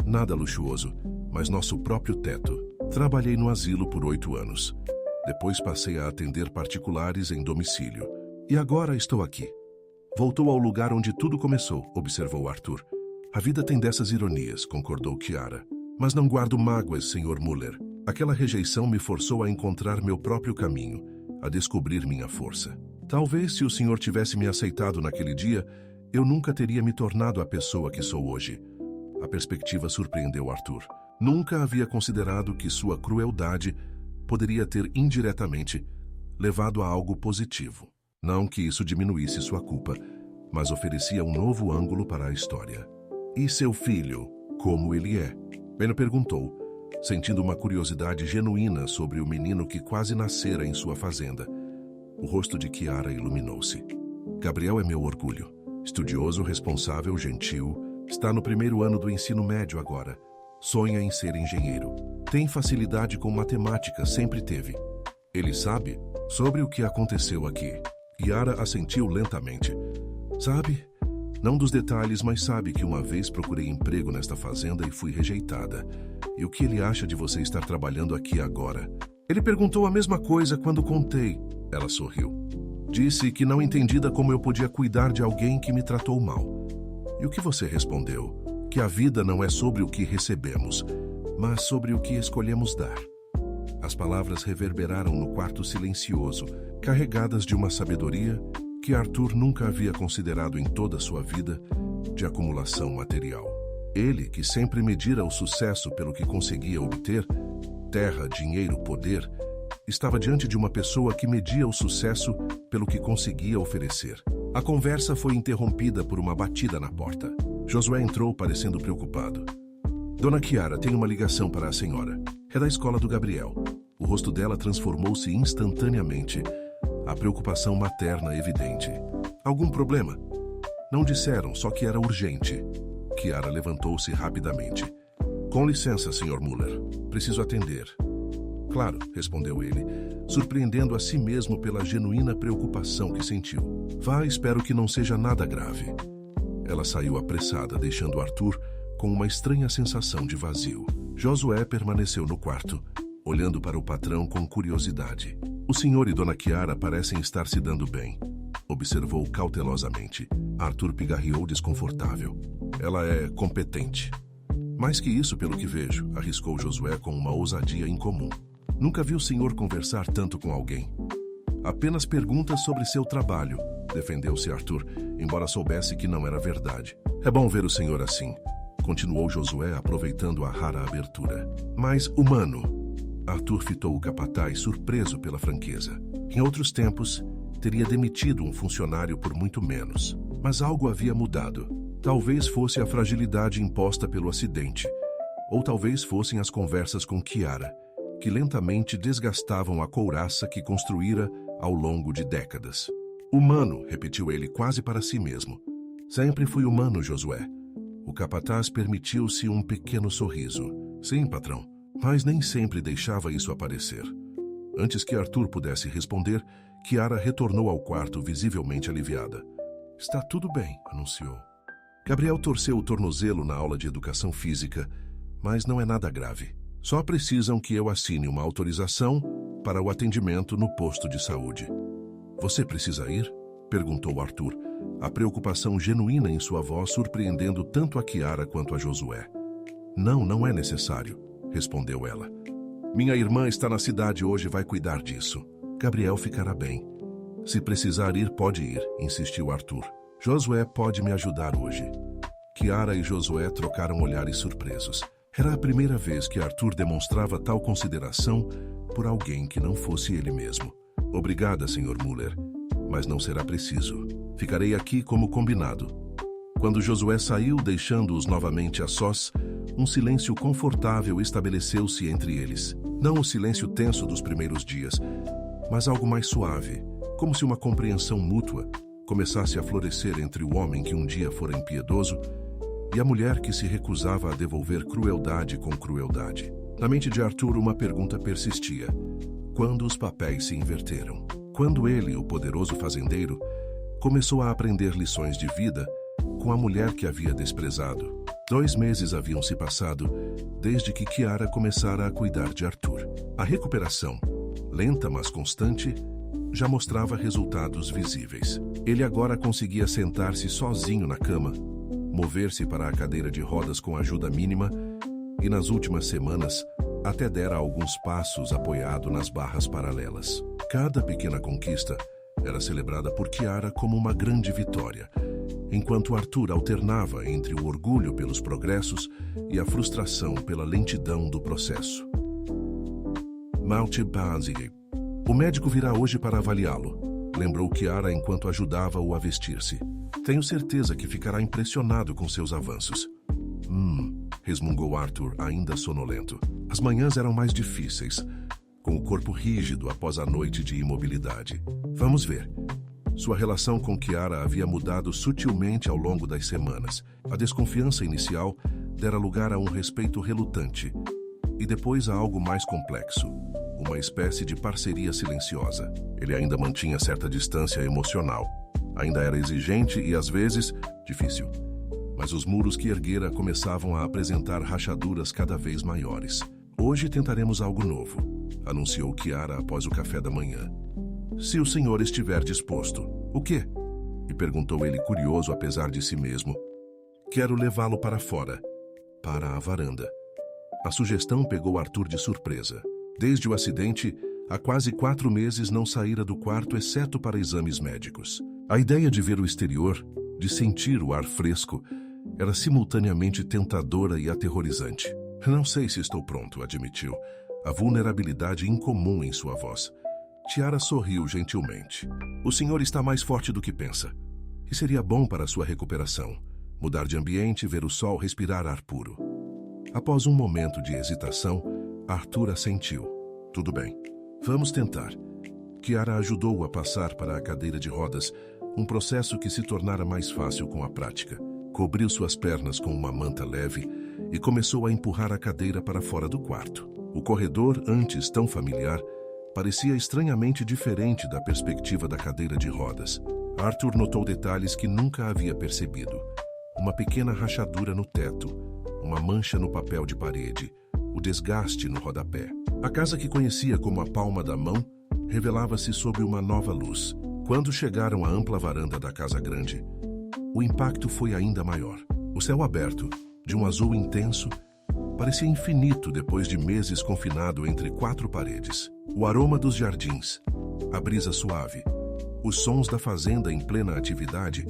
Nada luxuoso, mas nosso próprio teto. Trabalhei no asilo por 8 anos. Depois passei a atender particulares em domicílio. E agora estou aqui. Voltou ao lugar onde tudo começou, observou Arthur. A vida tem dessas ironias, concordou Chiara. Mas não guardo mágoas, Sr. Muller. Aquela rejeição me forçou a encontrar meu próprio caminho, a descobrir minha força. Talvez se o senhor tivesse me aceitado naquele dia, eu nunca teria me tornado a pessoa que sou hoje. A perspectiva surpreendeu Arthur. Nunca havia considerado que sua crueldade poderia ter indiretamente levado a algo positivo. Não que isso diminuísse sua culpa, mas oferecia um novo ângulo para a história. E seu filho, como ele é? Ben perguntou, sentindo uma curiosidade genuína sobre o menino que quase nascera em sua fazenda. O rosto de Chiara iluminou-se. Gabriel é meu orgulho. Estudioso, responsável, gentil. Está no 1º ano do ensino médio agora. Sonha em ser engenheiro. Tem facilidade com matemática, sempre teve. Ele sabe sobre o que aconteceu aqui. Chiara assentiu lentamente. Sabe? Não dos detalhes, mas sabe que uma vez procurei emprego nesta fazenda e fui rejeitada. E o que ele acha de você estar trabalhando aqui agora? Ele perguntou a mesma coisa quando contei. Ela sorriu. Disse que não entendida como eu podia cuidar de alguém que me tratou mal. E o que você respondeu? Que a vida não é sobre o que recebemos, mas sobre o que escolhemos dar. As palavras reverberaram no quarto silencioso, carregadas de uma sabedoria que Arthur nunca havia considerado em toda a sua vida de acumulação material. Ele, que sempre medira o sucesso pelo que conseguia obter, terra, dinheiro, poder, estava diante de uma pessoa que media o sucesso pelo que conseguia oferecer. A conversa foi interrompida por uma batida na porta. Josué entrou parecendo preocupado. Dona Chiara, tem uma ligação para a senhora. É da escola do Gabriel. O rosto dela transformou-se instantaneamente. A preocupação materna evidente. Algum problema? Não disseram, só que era urgente. Chiara levantou-se rapidamente. Com licença, Sr. Muller. Preciso atender. Claro, respondeu ele, surpreendendo a si mesmo pela genuína preocupação que sentiu. Vá, espero que não seja nada grave. Ela saiu apressada, deixando Arthur com uma estranha sensação de vazio. Josué permaneceu no quarto, olhando para o patrão com curiosidade. O senhor e Dona Chiara parecem estar se dando bem, observou cautelosamente. Arthur pigarreou desconfortável. Ela é competente. Mais que isso, pelo que vejo, arriscou Josué com uma ousadia incomum. Nunca vi o senhor conversar tanto com alguém. Apenas perguntas sobre seu trabalho, defendeu-se Arthur, embora soubesse que não era verdade. É bom ver o senhor assim, continuou Josué, aproveitando a rara abertura. Mas humano. Arthur fitou o capataz, surpreso pela franqueza. Em outros tempos, teria demitido um funcionário por muito menos. Mas algo havia mudado. Talvez fosse a fragilidade imposta pelo acidente. Ou talvez fossem as conversas com Chiara, que lentamente desgastavam a couraça que construíra ao longo de décadas. Humano, repetiu ele quase para si mesmo. Sempre fui humano, Josué. O capataz permitiu-se um pequeno sorriso. Sim, patrão, mas nem sempre deixava isso aparecer. Antes que Arthur pudesse responder, Chiara retornou ao quarto visivelmente aliviada. Está tudo bem, anunciou. Gabriel torceu o tornozelo na aula de educação física, mas não é nada grave. Só precisam que eu assine uma autorização para o atendimento no posto de saúde. Você precisa ir? Perguntou Arthur, a preocupação genuína em sua voz surpreendendo tanto a Chiara quanto a Josué. Não, não é necessário, respondeu ela. Minha irmã está na cidade hoje e vai cuidar disso. Gabriel ficará bem. Se precisar ir, pode ir, insistiu Arthur. Josué pode me ajudar hoje. Chiara e Josué trocaram olhares surpresos. Era a primeira vez que Arthur demonstrava tal consideração por alguém que não fosse ele mesmo. Obrigada, Sr. Muller, mas não será preciso. Ficarei aqui como combinado. Quando Josué saiu, deixando-os novamente a sós, um silêncio confortável estabeleceu-se entre eles. Não o silêncio tenso dos primeiros dias, mas algo mais suave, como se uma compreensão mútua começasse a florescer entre o homem que um dia fora impiedoso e a mulher que se recusava a devolver crueldade com crueldade. Na mente de Arthur, uma pergunta persistia. Quando os papéis se inverteram? Quando ele, o poderoso fazendeiro, começou a aprender lições de vida com a mulher que havia desprezado. 2 meses haviam se passado desde que Chiara começara a cuidar de Arthur. A recuperação, lenta mas constante, já mostrava resultados visíveis. Ele agora conseguia sentar-se sozinho na cama, mover-se para a cadeira de rodas com ajuda mínima e, nas últimas semanas, até dera alguns passos apoiado nas barras paralelas. Cada pequena conquista era celebrada por Chiara como uma grande vitória, enquanto Arthur alternava entre o orgulho pelos progressos e a frustração pela lentidão do processo. Malte Banzig. O médico virá hoje para avaliá-lo, lembrou Chiara enquanto ajudava-o a vestir-se. Tenho certeza que ficará impressionado com seus avanços. Resmungou Arthur, ainda sonolento. As manhãs eram mais difíceis, com o corpo rígido após a noite de imobilidade. Vamos ver. Sua relação com Chiara havia mudado sutilmente ao longo das semanas. A desconfiança inicial dera lugar a um respeito relutante, e depois a algo mais complexo, uma espécie de parceria silenciosa. Ele ainda mantinha certa distância emocional. Ainda era exigente e, às vezes, difícil. Mas os muros que erguera começavam a apresentar rachaduras cada vez maiores. Hoje tentaremos algo novo, anunciou Chiara após o café da manhã. Se o senhor estiver disposto. O quê? E perguntou ele curioso apesar de si mesmo. Quero levá-lo para fora, para a varanda. A sugestão pegou Arthur de surpresa. Desde o acidente, há quase 4 meses não saíra do quarto exceto para exames médicos. A ideia de ver o exterior, de sentir o ar fresco, era simultaneamente tentadora e aterrorizante. Não sei se estou pronto, admitiu, a vulnerabilidade incomum em sua voz. Chiara sorriu gentilmente. O senhor está mais forte do que pensa. E seria bom para sua recuperação. Mudar de ambiente, ver o sol, respirar ar puro. Após um momento de hesitação, Arthur assentiu. Tudo bem. Vamos tentar. Chiara ajudou-o a passar para a cadeira de rodas, um processo que se tornara mais fácil com a prática. Cobriu suas pernas com uma manta leve e começou a empurrar a cadeira para fora do quarto. O corredor, antes tão familiar, parecia estranhamente diferente da perspectiva da cadeira de rodas. Arthur notou detalhes que nunca havia percebido. Uma pequena rachadura no teto, uma mancha no papel de parede, o desgaste no rodapé. A casa que conhecia como a palma da mão revelava-se sob uma nova luz. Quando chegaram à ampla varanda da casa grande, o impacto foi ainda maior. O céu aberto, de um azul intenso, parecia infinito depois de meses confinado entre 4 paredes. O aroma dos jardins, a brisa suave, os sons da fazenda em plena atividade,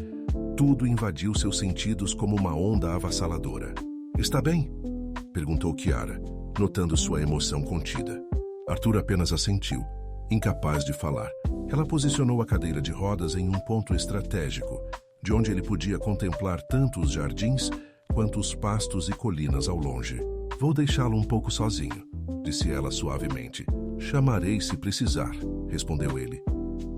tudo invadiu seus sentidos como uma onda avassaladora. "Está bem?" perguntou Chiara, notando sua emoção contida. Arthur apenas assentiu, incapaz de falar. Ela posicionou a cadeira de rodas em um ponto estratégico, de onde ele podia contemplar tanto os jardins quanto os pastos e colinas ao longe. "Vou deixá-lo um pouco sozinho", disse ela suavemente. "Chamarei se precisar", respondeu ele,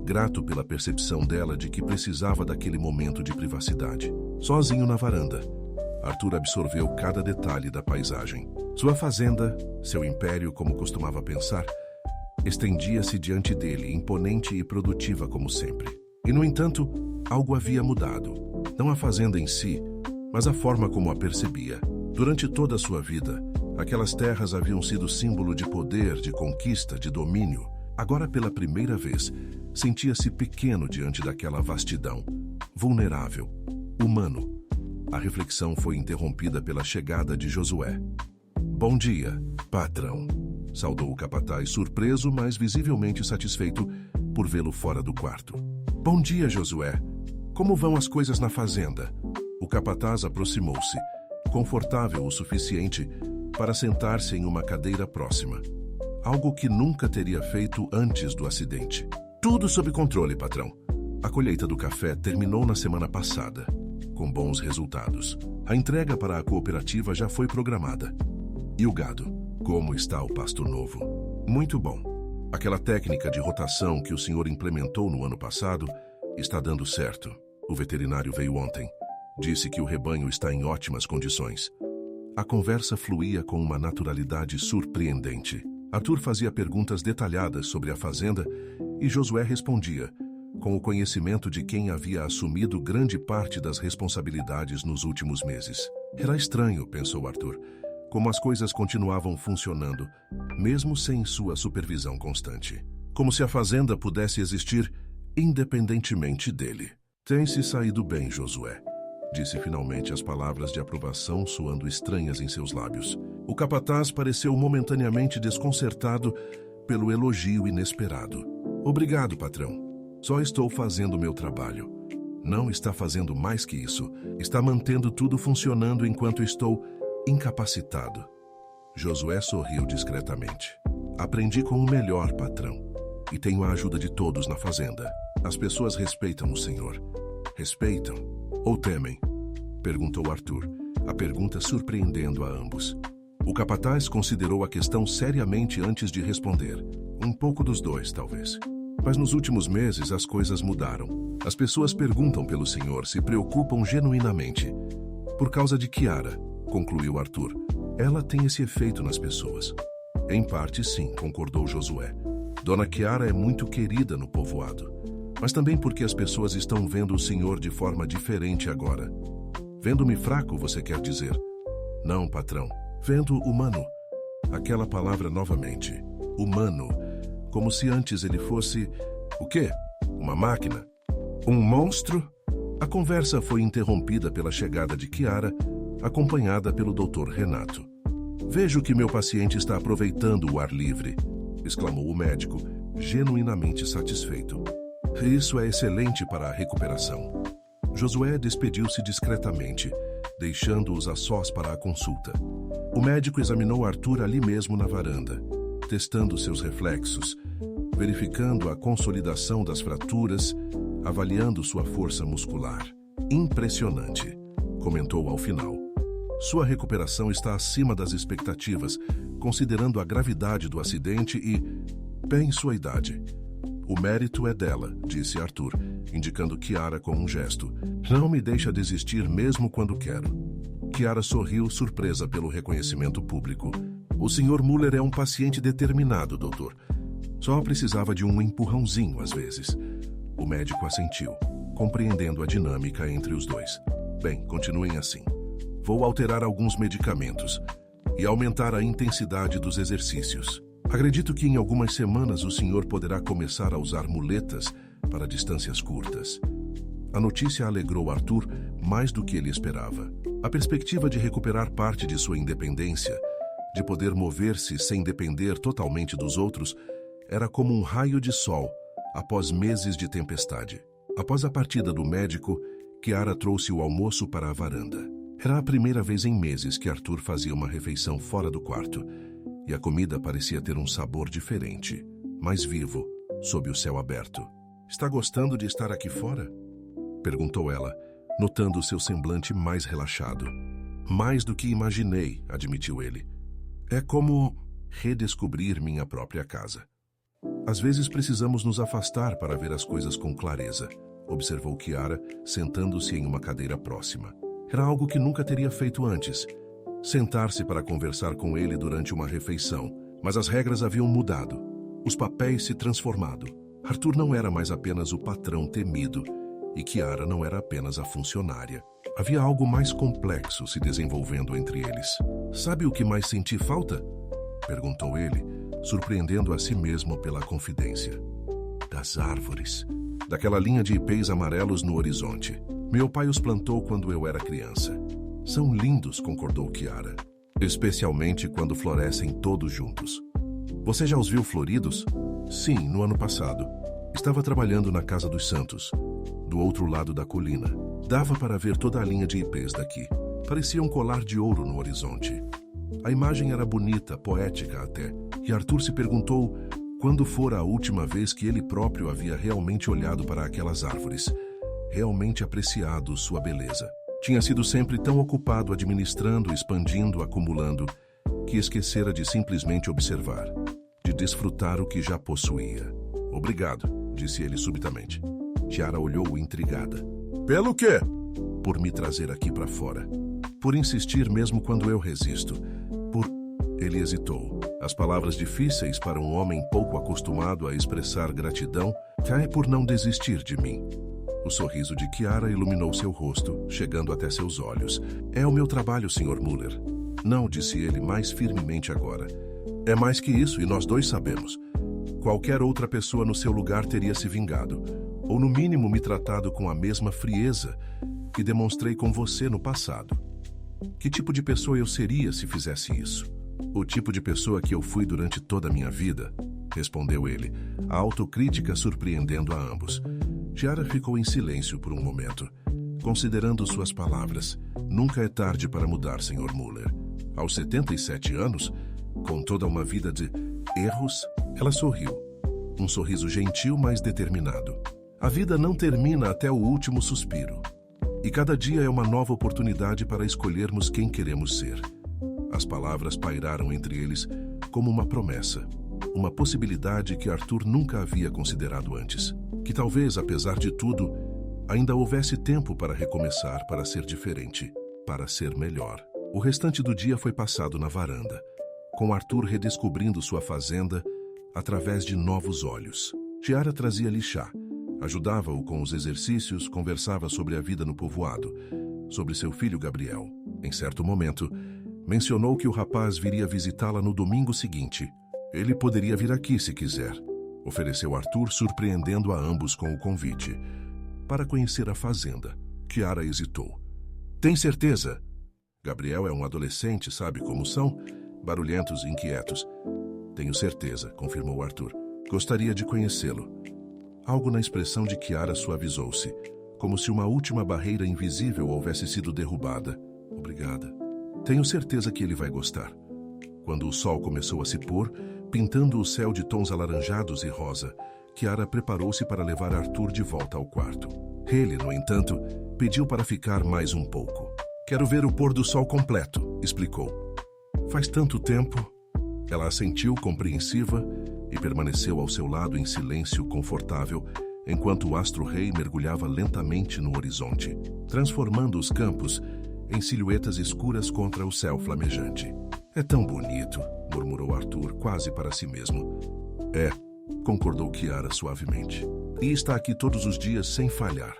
grato pela percepção dela de que precisava daquele momento de privacidade. Sozinho na varanda, Arthur absorveu cada detalhe da paisagem. Sua fazenda, seu império, como costumava pensar, estendia-se diante dele, imponente e produtiva como sempre. E, no entanto, algo havia mudado. Não a fazenda em si, mas a forma como a percebia. Durante toda a sua vida, aquelas terras haviam sido símbolo de poder, de conquista, de domínio. Agora, pela primeira vez, sentia-se pequeno diante daquela vastidão, vulnerável, humano. A reflexão foi interrompida pela chegada de Josué. "Bom dia, patrão", saudou o capataz, surpreso, mas visivelmente satisfeito por vê-lo fora do quarto. "Bom dia, Josué. Como vão as coisas na fazenda?" O capataz aproximou-se, confortável o suficiente para sentar-se em uma cadeira próxima. Algo que nunca teria feito antes do acidente. "Tudo sob controle, patrão. A colheita do café terminou na semana passada, com bons resultados. A entrega para a cooperativa já foi programada. E o gado? Como está o pasto novo?" "Muito bom. Aquela técnica de rotação que o senhor implementou no ano passado está dando certo. O veterinário veio ontem. Disse que o rebanho está em ótimas condições." A conversa fluía com uma naturalidade surpreendente. Arthur fazia perguntas detalhadas sobre a fazenda e Josué respondia, com o conhecimento de quem havia assumido grande parte das responsabilidades nos últimos meses. Era estranho, pensou Arthur, como as coisas continuavam funcionando, mesmo sem sua supervisão constante. Como se a fazenda pudesse existir independentemente dele. "Tem se saído bem, Josué", disse finalmente, as palavras de aprovação soando estranhas em seus lábios. O capataz pareceu momentaneamente desconcertado pelo elogio inesperado. "Obrigado, patrão. Só estou fazendo o meu trabalho." "Não está fazendo mais que isso. Está mantendo tudo funcionando enquanto estou incapacitado." Josué sorriu discretamente. "Aprendi com o melhor, patrão, e tenho a ajuda de todos na fazenda. As pessoas respeitam o senhor." "Respeitam ou temem?" perguntou Arthur, a pergunta surpreendendo a ambos. O capataz considerou a questão seriamente antes de responder. "Um pouco dos dois, talvez. Mas nos últimos meses as coisas mudaram. As pessoas perguntam pelo senhor, se preocupam genuinamente. Por causa de Chiara", concluiu Arthur. "Ela tem esse efeito nas pessoas." "Em parte, sim", concordou Josué. "Dona Chiara é muito querida no povoado. Mas também porque as pessoas estão vendo o senhor de forma diferente agora." "Vendo-me fraco, você quer dizer?" "Não, patrão. Vendo humano." Aquela palavra novamente. Humano. Como se antes ele fosse... O quê? Uma máquina? Um monstro? A conversa foi interrompida pela chegada de Chiara, acompanhada pelo Dr. Renato. "Vejo que meu paciente está aproveitando o ar livre", exclamou o médico, genuinamente satisfeito. "Isso é excelente para a recuperação." Josué despediu-se discretamente, deixando-os a sós para a consulta. O médico examinou Arthur ali mesmo na varanda, testando seus reflexos, verificando a consolidação das fraturas, avaliando sua força muscular. "Impressionante", comentou ao final. "Sua recuperação está acima das expectativas, considerando a gravidade do acidente e, bem, sua idade." "O mérito é dela", disse Arthur, indicando Chiara com um gesto. "Não me deixa desistir mesmo quando quero." Chiara sorriu, surpresa pelo reconhecimento público. "O Sr. Muller é um paciente determinado, doutor. Só precisava de um empurrãozinho às vezes." O médico assentiu, compreendendo a dinâmica entre os dois. "Bem, continuem assim. Vou alterar alguns medicamentos e aumentar a intensidade dos exercícios. Acredito que em algumas semanas o senhor poderá começar a usar muletas para distâncias curtas. A notícia alegrou Arthur mais do que ele esperava. A perspectiva de recuperar parte de sua independência, de poder mover-se sem depender totalmente dos outros, era como um raio de sol após meses de tempestade. Após a partida do médico, Chiara trouxe o almoço para a varanda. Era a primeira vez em meses que Arthur fazia uma refeição fora do quarto, e a comida parecia ter um sabor diferente, mais vivo, sob o céu aberto. "Está gostando de estar aqui fora?" perguntou ela, notando seu semblante mais relaxado. "Mais do que imaginei", admitiu ele. "É como redescobrir minha própria casa." "Às vezes precisamos nos afastar para ver as coisas com clareza", observou Chiara, sentando-se em uma cadeira próxima. Era algo que nunca teria feito antes. Sentar-se para conversar com ele durante uma refeição, mas as regras haviam mudado. Os papéis se transformado. Arthur não era mais apenas o patrão temido, e Chiara não era apenas a funcionária. Havia algo mais complexo se desenvolvendo entre eles. "Sabe o que mais senti falta?" perguntou ele, surpreendendo a si mesmo pela confidência. "Das árvores. Daquela linha de ipês amarelos no horizonte. Meu pai os plantou quando eu era criança. São lindos", concordou Chiara. "Especialmente quando florescem todos juntos." "Você já os viu floridos?" "Sim, no ano passado. Estava trabalhando na Casa dos Santos, do outro lado da colina. Dava para ver toda a linha de ipês daqui. Parecia um colar de ouro no horizonte. A imagem era bonita, poética até, e Arthur se perguntou quando fora a última vez que ele próprio havia realmente olhado para aquelas árvores, realmente apreciado sua beleza. Tinha sido sempre tão ocupado administrando, expandindo, acumulando, que esquecera de simplesmente observar, de desfrutar o que já possuía. "Obrigado", disse ele subitamente. Chiara olhou intrigada. "Pelo quê?" "Por me trazer aqui para fora. Por insistir mesmo quando eu resisto. Por..." Ele hesitou. As palavras difíceis para um homem pouco acostumado a expressar gratidão. "É por não desistir de mim." O sorriso de Chiara iluminou seu rosto, chegando até seus olhos. "É o meu trabalho, Sr. Muller." "Não", disse ele mais firmemente agora. "É mais que isso, e nós dois sabemos. Qualquer outra pessoa no seu lugar teria se vingado, ou no mínimo me tratado com a mesma frieza que demonstrei com você no passado. Que tipo de pessoa eu seria se fizesse isso?" "O tipo de pessoa que eu fui durante toda a minha vida", respondeu ele, a autocrítica surpreendendo a ambos. Chiara ficou em silêncio por um momento, considerando suas palavras. Nunca é tarde para mudar, Sr. Muller. Aos 77 anos, com toda uma vida de erros, ela sorriu. Um sorriso gentil, mas determinado. A vida não termina até o último suspiro. E cada dia é uma nova oportunidade para escolhermos quem queremos ser. As palavras pairaram entre eles como uma promessa, uma possibilidade que Arthur nunca havia considerado antes. Que talvez, apesar de tudo, ainda houvesse tempo para recomeçar, para ser diferente, para ser melhor. O restante do dia foi passado na varanda, com Arthur redescobrindo sua fazenda através de novos olhos. Chiara trazia-lhe chá, ajudava-o com os exercícios, conversava sobre a vida no povoado, sobre seu filho Gabriel. Em certo momento, mencionou que o rapaz viria visitá-la no domingo seguinte. Ele poderia vir aqui se quiser, ofereceu Arthur, surpreendendo a ambos com o convite. Para conhecer a fazenda, Chiara hesitou. "Tem certeza?" Gabriel é um adolescente, sabe como são? Barulhentos e inquietos. "Tenho certeza", confirmou Arthur. "Gostaria de conhecê-lo." Algo na expressão de Chiara suavizou-se, como se uma última barreira invisível houvesse sido derrubada. "Obrigada. Tenho certeza que ele vai gostar." Quando o sol começou a se pôr, pintando o céu de tons alaranjados e rosa, Chiara preparou-se para levar Arthur de volta ao quarto. Ele, no entanto, pediu para ficar mais um pouco. "Quero ver o pôr do sol completo", explicou. "Faz tanto tempo." Ela assentiu, compreensiva, e permaneceu ao seu lado em silêncio confortável, enquanto o astro-rei mergulhava lentamente no horizonte, transformando os campos em silhuetas escuras contra o céu flamejante. "É tão bonito", murmurou Arthur, quase para si mesmo. "É", concordou Chiara suavemente. "E está aqui todos os dias sem falhar."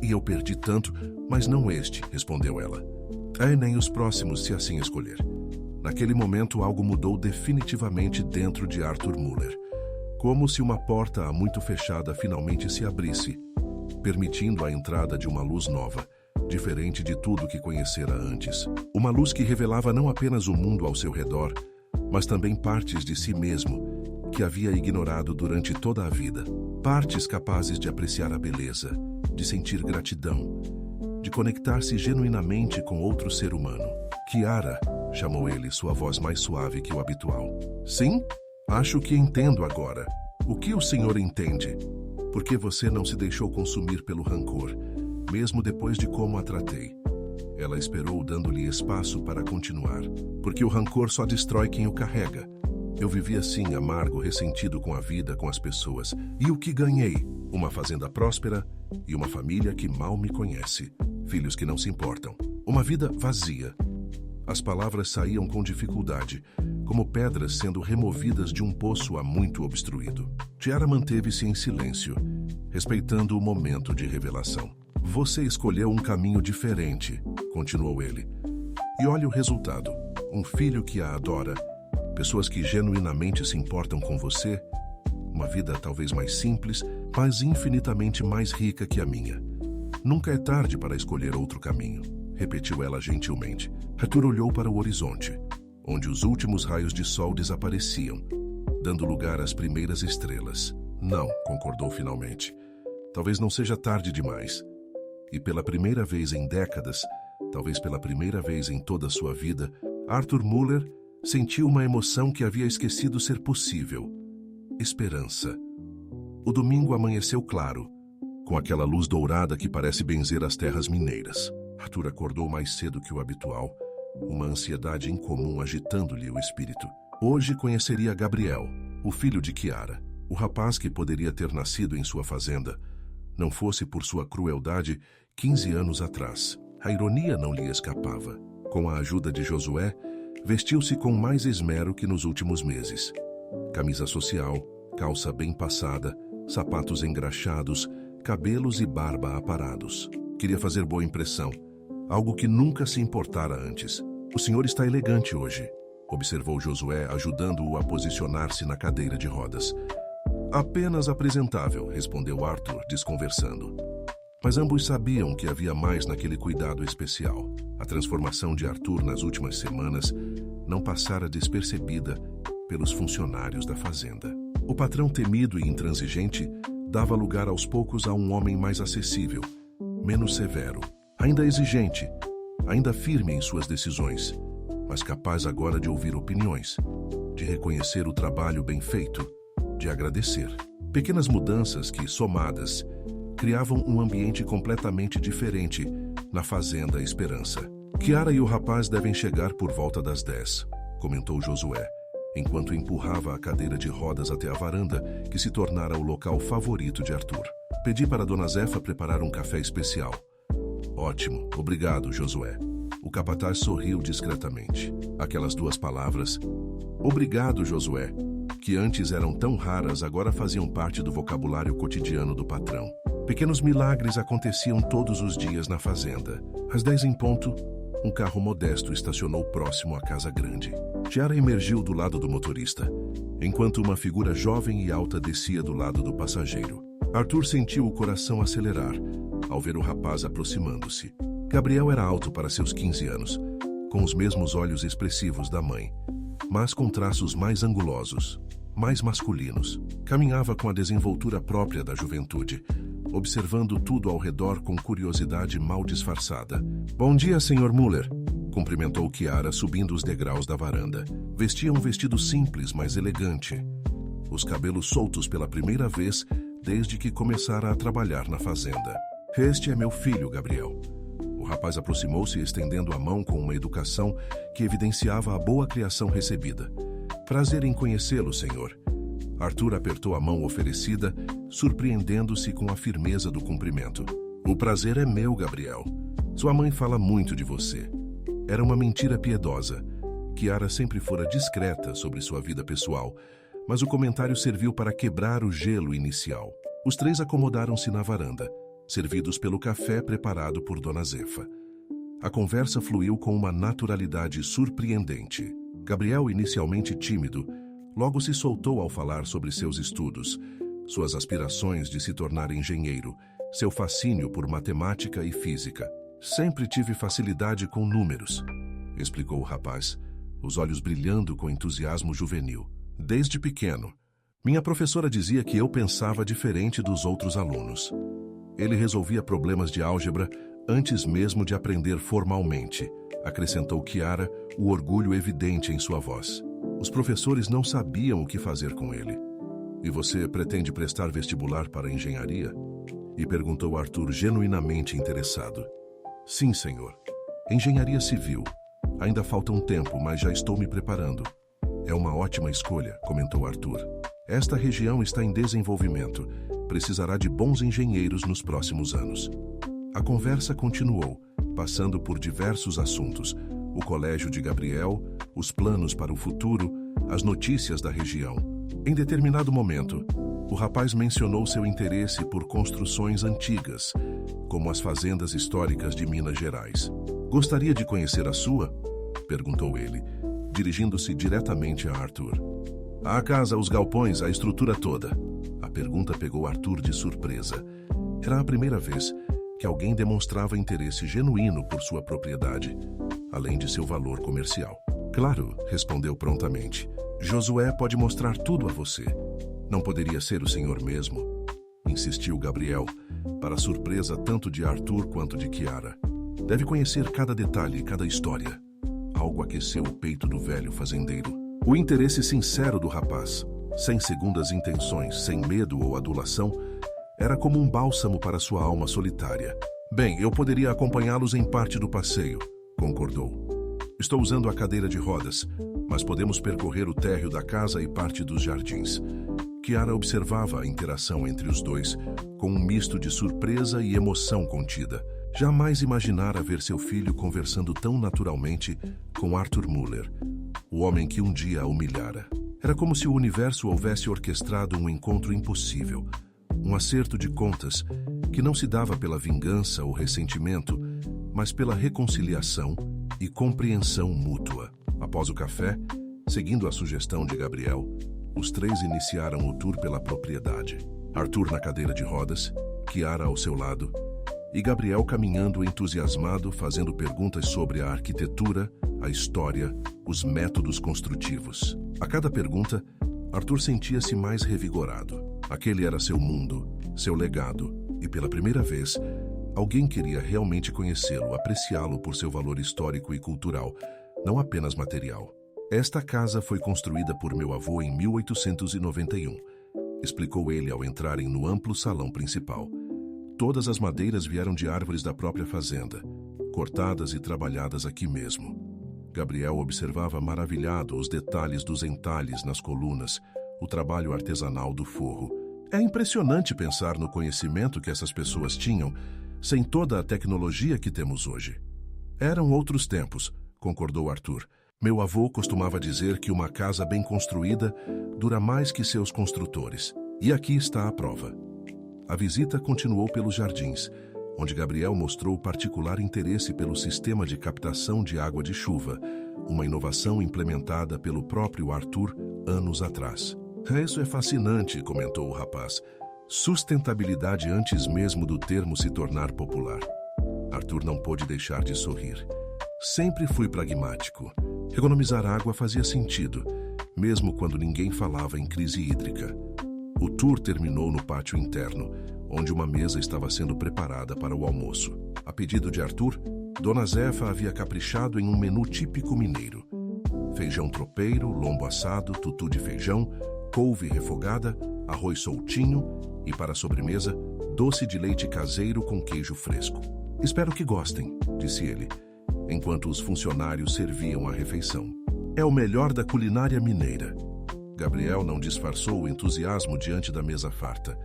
"E eu perdi tanto, mas não este", respondeu ela. Nem os próximos, se assim escolher. Naquele momento, algo mudou definitivamente dentro de Arthur Müller. Como se uma porta há muito fechada finalmente se abrisse, permitindo a entrada de uma luz nova, diferente de tudo que conhecera antes. Uma luz que revelava não apenas o mundo ao seu redor, mas também partes de si mesmo, que havia ignorado durante toda a vida. Partes capazes de apreciar a beleza, de sentir gratidão, de conectar-se genuinamente com outro ser humano. Kiara, chamou ele, sua voz mais suave que o habitual. Sim? Acho que entendo agora. O que o senhor entende? Por que você não se deixou consumir pelo rancor, mesmo depois de como a tratei? Ela esperou, dando-lhe espaço para continuar. Porque o rancor só destrói quem o carrega. Eu vivi assim, amargo, ressentido com a vida, com as pessoas. E o que ganhei? Uma fazenda próspera e uma família que mal me conhece. Filhos que não se importam. Uma vida vazia. As palavras saíam com dificuldade, como pedras sendo removidas de um poço há muito obstruído. Tiara manteve-se em silêncio, respeitando o momento de revelação. Você escolheu um caminho diferente, continuou ele. E olha o resultado. Um filho que a adora, pessoas que genuinamente se importam com você, uma vida talvez mais simples, mas infinitamente mais rica que a minha. Nunca é tarde para escolher outro caminho, repetiu ela gentilmente. Arthur olhou para o horizonte, onde os últimos raios de sol desapareciam, dando lugar às primeiras estrelas. Não, concordou finalmente. Talvez não seja tarde demais. E pela primeira vez em décadas, talvez pela primeira vez em toda a sua vida, Arthur Müller sentiu uma emoção que havia esquecido ser possível. Esperança. O domingo amanheceu claro, com aquela luz dourada que parece benzer as terras mineiras. Arthur acordou mais cedo que o habitual, uma ansiedade incomum agitando-lhe o espírito. Hoje conheceria Gabriel, o filho de Kiara, o rapaz que poderia ter nascido em sua fazenda, não fosse por sua crueldade 15 anos atrás. A ironia não lhe escapava. Com a ajuda de Josué, vestiu-se com mais esmero que nos últimos meses. Camisa social, calça bem passada, sapatos engraxados, cabelos e barba aparados. Queria fazer boa impressão, algo que nunca se importara antes. O senhor está elegante hoje, observou Josué, ajudando-o a posicionar-se na cadeira de rodas. Apenas apresentável, respondeu Arthur, desconversando. Mas ambos sabiam que havia mais naquele cuidado especial. A transformação de Arthur nas últimas semanas não passara despercebida pelos funcionários da fazenda. O patrão temido e intransigente dava lugar aos poucos a um homem mais acessível, menos severo, ainda exigente, ainda firme em suas decisões, mas capaz agora de ouvir opiniões, de reconhecer o trabalho bem feito, de agradecer. Pequenas mudanças que, somadas, criavam um ambiente completamente diferente na Fazenda Esperança. Kiara e o rapaz devem chegar por volta das 10, comentou Josué, enquanto empurrava a cadeira de rodas até a varanda, que se tornara o local favorito de Arthur. Pedi para Dona Zefa preparar um café especial. Ótimo, obrigado, Josué. O capataz sorriu discretamente. Aquelas duas palavras, obrigado, Josué, que antes eram tão raras, agora faziam parte do vocabulário cotidiano do patrão. Pequenos milagres aconteciam todos os dias na fazenda. Às 10 em ponto, um carro modesto estacionou próximo à casa grande. Tiara emergiu do lado do motorista, enquanto uma figura jovem e alta descia do lado do passageiro. Arthur sentiu o coração acelerar ao ver o rapaz aproximando-se. Gabriel era alto para seus 15 anos, com os mesmos olhos expressivos da mãe, mas com traços mais angulosos, mais masculinos. Caminhava com a desenvoltura própria da juventude, observando tudo ao redor com curiosidade mal disfarçada. Bom dia, Sr. Müller, cumprimentou Kiara, subindo os degraus da varanda. Vestia um vestido simples, mas elegante. Os cabelos soltos pela primeira vez desde que começara a trabalhar na fazenda. Este é meu filho, Gabriel. O rapaz aproximou-se, estendendo a mão com uma educação que evidenciava a boa criação recebida. Prazer em conhecê-lo, senhor. Arthur apertou a mão oferecida, surpreendendo-se com a firmeza do cumprimento. O prazer é meu, Gabriel. Sua mãe fala muito de você. Era uma mentira piedosa. Kiara sempre fora discreta sobre sua vida pessoal, mas o comentário serviu para quebrar o gelo inicial. Os três acomodaram-se na varanda, servidos pelo café preparado por Dona Zefa. A conversa fluiu com uma naturalidade surpreendente. Gabriel, inicialmente tímido, logo se soltou ao falar sobre seus estudos, suas aspirações de se tornar engenheiro, seu fascínio por matemática e física. Sempre tive facilidade com números, explicou o rapaz, os olhos brilhando com entusiasmo juvenil. Desde pequeno, minha professora dizia que eu pensava diferente dos outros alunos. Ele resolvia problemas de álgebra antes mesmo de aprender formalmente, acrescentou Kiara, o orgulho evidente em sua voz. Os professores não sabiam o que fazer com ele. E você pretende prestar vestibular para engenharia? E perguntou Arthur, genuinamente interessado. Sim, senhor. Engenharia civil. Ainda falta um tempo, mas já estou me preparando. É uma ótima escolha, comentou Arthur. Esta região está em desenvolvimento. Precisará de bons engenheiros nos próximos anos. A conversa continuou, passando por diversos assuntos: o colégio de Gabriel, os planos para o futuro, as notícias da região. Em determinado momento, o rapaz mencionou seu interesse por construções antigas, como as fazendas históricas de Minas Gerais. Gostaria de conhecer a sua? Perguntou ele, dirigindo-se diretamente a Arthur. A casa, os galpões, a estrutura toda. A pergunta pegou Arthur de surpresa. Era a primeira vez que alguém demonstrava interesse genuíno por sua propriedade, além de seu valor comercial. Claro, respondeu prontamente. Josué pode mostrar tudo a você. Não poderia ser o senhor mesmo? Insistiu Gabriel, para surpresa tanto de Arthur quanto de Kiara. Deve conhecer cada detalhe e cada história. Algo aqueceu o peito do velho fazendeiro. O interesse sincero do rapaz, sem segundas intenções, sem medo ou adulação, era como um bálsamo para sua alma solitária. Bem, eu poderia acompanhá-los em parte do passeio, concordou. Estou usando a cadeira de rodas, mas podemos percorrer o térreo da casa e parte dos jardins. Kiara observava a interação entre os dois, com um misto de surpresa e emoção contida. Jamais imaginara ver seu filho conversando tão naturalmente com Arthur Müller, o homem que um dia a humilhara. Era como se o universo houvesse orquestrado um encontro impossível, um acerto de contas que não se dava pela vingança ou ressentimento, mas pela reconciliação e compreensão mútua. Após o café, seguindo a sugestão de Gabriel, os três iniciaram o tour pela propriedade. Arthur na cadeira de rodas, Kiara ao seu lado, e Gabriel caminhando entusiasmado, fazendo perguntas sobre a arquitetura, a história, os métodos construtivos. A cada pergunta, Arthur sentia-se mais revigorado. Aquele era seu mundo, seu legado, e pela primeira vez, alguém queria realmente conhecê-lo, apreciá-lo por seu valor histórico e cultural, não apenas material. Esta casa foi construída por meu avô em 1891, explicou ele ao entrarem no amplo salão principal. Todas as madeiras vieram de árvores da própria fazenda, cortadas e trabalhadas aqui mesmo. Gabriel observava maravilhado os detalhes dos entalhes nas colunas, o trabalho artesanal do forro. É impressionante pensar no conhecimento que essas pessoas tinham, sem toda a tecnologia que temos hoje. Eram outros tempos, concordou Arthur. Meu avô costumava dizer que uma casa bem construída dura mais que seus construtores. E aqui está a prova. A visita continuou pelos jardins, onde Gabriel mostrou particular interesse pelo sistema de captação de água de chuva, uma inovação implementada pelo próprio Arthur anos atrás. Isso é fascinante, comentou o rapaz. Sustentabilidade antes mesmo do termo se tornar popular. Arthur não pôde deixar de sorrir. Sempre fui pragmático. Economizar água fazia sentido, mesmo quando ninguém falava em crise hídrica. O tour terminou no pátio interno, onde uma mesa estava sendo preparada para o almoço. A pedido de Arthur, Dona Zefa havia caprichado em um menu típico mineiro. Feijão tropeiro, lombo assado, tutu de feijão, couve refogada, arroz soltinho e, para a sobremesa, doce de leite caseiro com queijo fresco. Espero que gostem, disse ele, enquanto os funcionários serviam a refeição. É o melhor da culinária mineira. Gabriel não disfarçou o entusiasmo diante da mesa farta.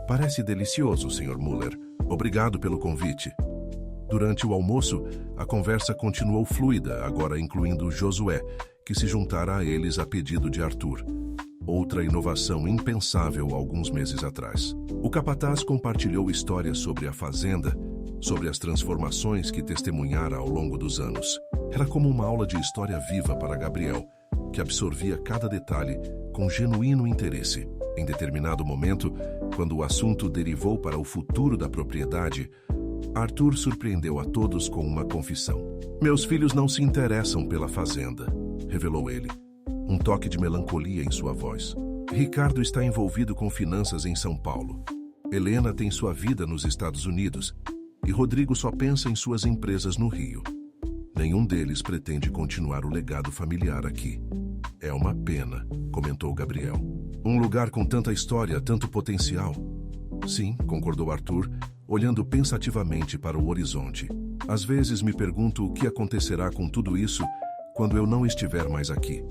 Parece delicioso, Sr. Müller. Obrigado pelo convite. Durante o almoço, a conversa continuou fluida, agora incluindo Josué, que se juntara a eles a pedido de Arthur. Outra inovação impensável alguns meses atrás. O capataz compartilhou histórias sobre a fazenda sobre as transformações que testemunhara ao longo dos anos. Era como uma aula de história viva para Gabriel, que absorvia cada detalhe com genuíno interesse. Em determinado momento, quando o assunto derivou para o futuro da propriedade, Arthur surpreendeu a todos com uma confissão. "Meus filhos não se interessam pela fazenda", revelou ele, um toque de melancolia em sua voz. "Ricardo está envolvido com finanças em São Paulo. Helena tem sua vida nos Estados Unidos e Rodrigo só pensa em suas empresas no Rio. Nenhum deles pretende continuar o legado familiar aqui. É uma pena", comentou Gabriel. "Um lugar com tanta história, tanto potencial." "Sim", concordou Arthur, olhando pensativamente para o horizonte. "Às vezes me pergunto o que acontecerá com tudo isso quando eu não estiver mais aqui."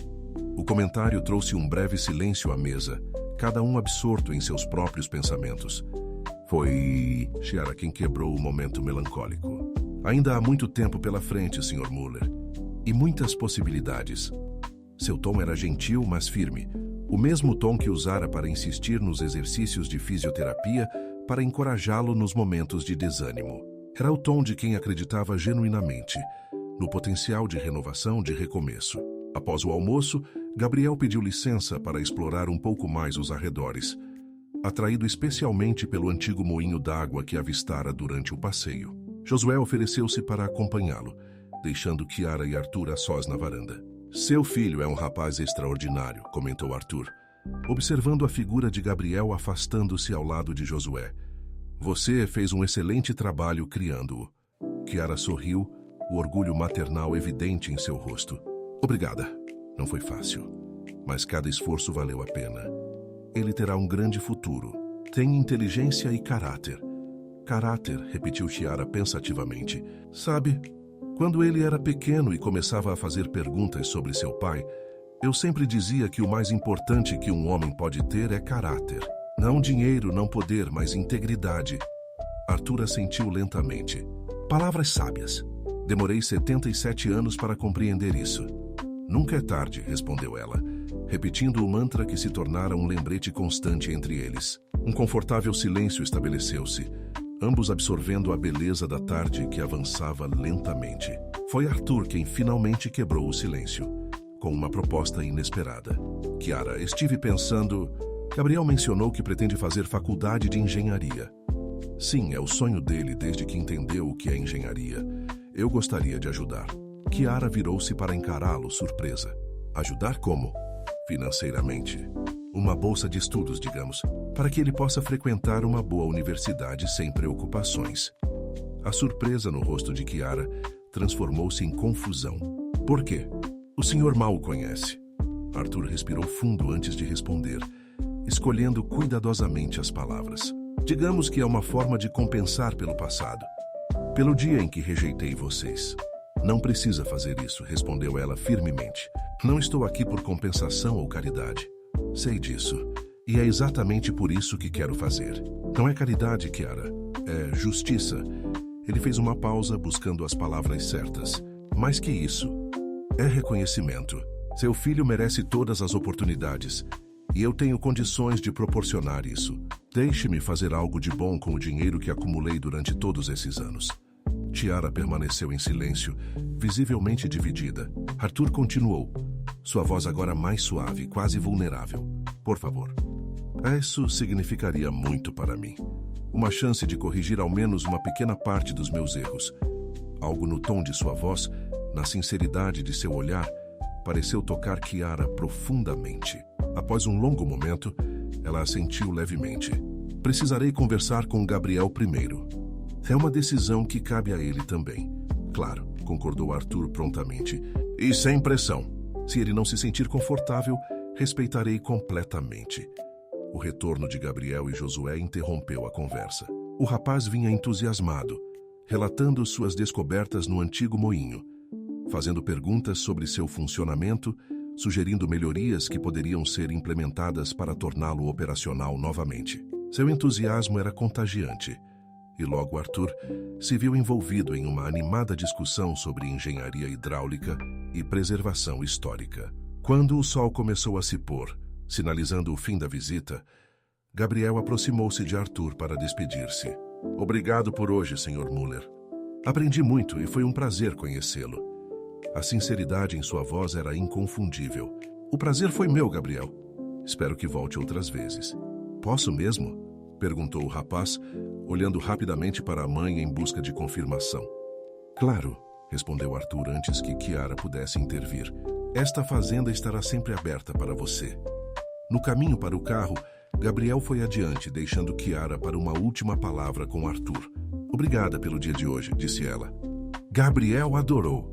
O comentário trouxe um breve silêncio à mesa, cada um absorto em seus próprios pensamentos. Foi Chiara quem quebrou o momento melancólico. "Ainda há muito tempo pela frente, Sr. Muller, e muitas possibilidades." Seu tom era gentil, mas firme, o mesmo tom que usara para insistir nos exercícios de fisioterapia para encorajá-lo nos momentos de desânimo. Era o tom de quem acreditava genuinamente no potencial de renovação, de recomeço. Após o almoço, Gabriel pediu licença para explorar um pouco mais os arredores, atraído especialmente pelo antigo moinho d'água que avistara durante o passeio. Josué ofereceu-se para acompanhá-lo, deixando Chiara e Arthur a sós na varanda. "Seu filho é um rapaz extraordinário", comentou Arthur, observando a figura de Gabriel afastando-se ao lado de Josué. "Você fez um excelente trabalho criando-o." Chiara sorriu, o orgulho maternal evidente em seu rosto. "Obrigada. Não foi fácil, mas cada esforço valeu a pena. Ele terá um grande futuro. Tem inteligência e caráter." "Caráter", repetiu Chiara pensativamente. "Sabe, quando ele era pequeno e começava a fazer perguntas sobre seu pai, eu sempre dizia que o mais importante que um homem pode ter é caráter. Não dinheiro, não poder, mas integridade." Arthur assentiu lentamente. "Palavras sábias. Demorei 77 anos para compreender isso." "Nunca é tarde", respondeu ela, repetindo o mantra que se tornara um lembrete constante entre eles. Um confortável silêncio estabeleceu-se, ambos absorvendo a beleza da tarde que avançava lentamente. Foi Arthur quem finalmente quebrou o silêncio, com uma proposta inesperada. "Chiara, estive pensando... Gabriel mencionou que pretende fazer faculdade de engenharia." "Sim, é o sonho dele desde que entendeu o que é engenharia. Eu gostaria de ajudar." Chiara virou-se para encará-lo, surpresa. "Ajudar como?" "Financeiramente. Uma bolsa de estudos, digamos, para que ele possa frequentar uma boa universidade sem preocupações." A surpresa no rosto de Chiara transformou-se em confusão. "Por quê? O senhor mal o conhece." Arthur respirou fundo antes de responder, escolhendo cuidadosamente as palavras. "Digamos que é uma forma de compensar pelo passado, pelo dia em que rejeitei vocês." "Não precisa fazer isso", respondeu ela firmemente. "Não estou aqui por compensação ou caridade. Sei disso. E é exatamente por isso que quero fazer. Não é caridade, Chiara. É justiça." Ele fez uma pausa, buscando as palavras certas. "Mais que isso. É reconhecimento. Seu filho merece todas as oportunidades. E eu tenho condições de proporcionar isso. Deixe-me fazer algo de bom com o dinheiro que acumulei durante todos esses anos." Chiara permaneceu em silêncio, visivelmente dividida. Arthur continuou, sua voz agora mais suave, quase vulnerável. "Por favor. Isso significaria muito para mim. Uma chance de corrigir ao menos uma pequena parte dos meus erros." Algo no tom de sua voz, na sinceridade de seu olhar, pareceu tocar Chiara profundamente. Após um longo momento, ela assentiu levemente. "Precisarei conversar com Gabriel primeiro. É uma decisão que cabe a ele também." "Claro", concordou Arthur prontamente. "E sem pressão. Se ele não se sentir confortável, respeitarei completamente." O retorno de Gabriel e Josué interrompeu a conversa. O rapaz vinha entusiasmado, relatando suas descobertas no antigo moinho, fazendo perguntas sobre seu funcionamento, sugerindo melhorias que poderiam ser implementadas para torná-lo operacional novamente. Seu entusiasmo era contagiante. E logo Arthur se viu envolvido em uma animada discussão sobre engenharia hidráulica e preservação histórica. Quando o sol começou a se pôr, sinalizando o fim da visita, Gabriel aproximou-se de Arthur para despedir-se. Obrigado por hoje, Sr. Muller. Aprendi muito e foi um prazer conhecê-lo. A sinceridade em sua voz era inconfundível. O prazer foi meu, Gabriel. Espero que volte outras vezes. Posso mesmo? Perguntou o rapaz, olhando rapidamente para a mãe em busca de confirmação. Claro, respondeu Arthur antes que Chiara pudesse intervir. Esta fazenda estará sempre aberta para você. No caminho para o carro, Gabriel foi adiante, deixando Chiara para uma última palavra com Arthur. Obrigada pelo dia de hoje, disse ela. Gabriel adorou.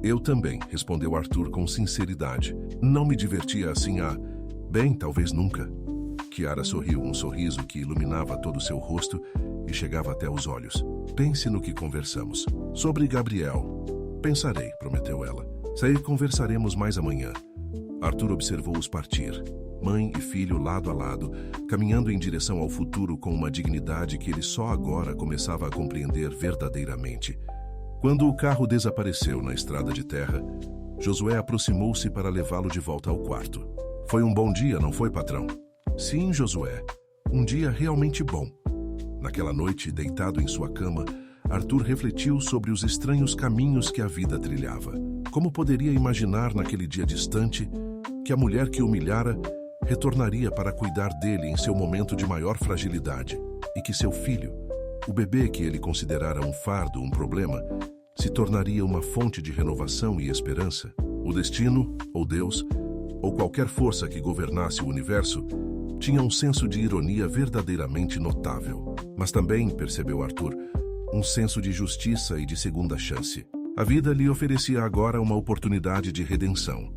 Eu também, respondeu Arthur com sinceridade. Não me divertia assim bem, talvez nunca. Chiara sorriu, um sorriso que iluminava todo o seu rosto e chegava até os olhos. Pense no que conversamos. Sobre Gabriel. Pensarei, prometeu ela. Sei, conversaremos mais amanhã. Arthur observou-os partir. Mãe e filho lado a lado, caminhando em direção ao futuro com uma dignidade que ele só agora começava a compreender verdadeiramente. Quando o carro desapareceu na estrada de terra, Josué aproximou-se para levá-lo de volta ao quarto. Foi um bom dia, não foi, patrão? Sim, Josué. Um dia realmente bom. Naquela noite, deitado em sua cama, Arthur refletiu sobre os estranhos caminhos que a vida trilhava. Como poderia imaginar naquele dia distante que a mulher que o humilhara retornaria para cuidar dele em seu momento de maior fragilidade e que seu filho, o bebê que ele considerara um fardo, um problema, se tornaria uma fonte de renovação e esperança? O destino, ou Deus, ou qualquer força que governasse o universo, tinha um senso de ironia verdadeiramente notável. Mas também, percebeu Arthur, um senso de justiça e de segunda chance. A vida lhe oferecia agora uma oportunidade de redenção,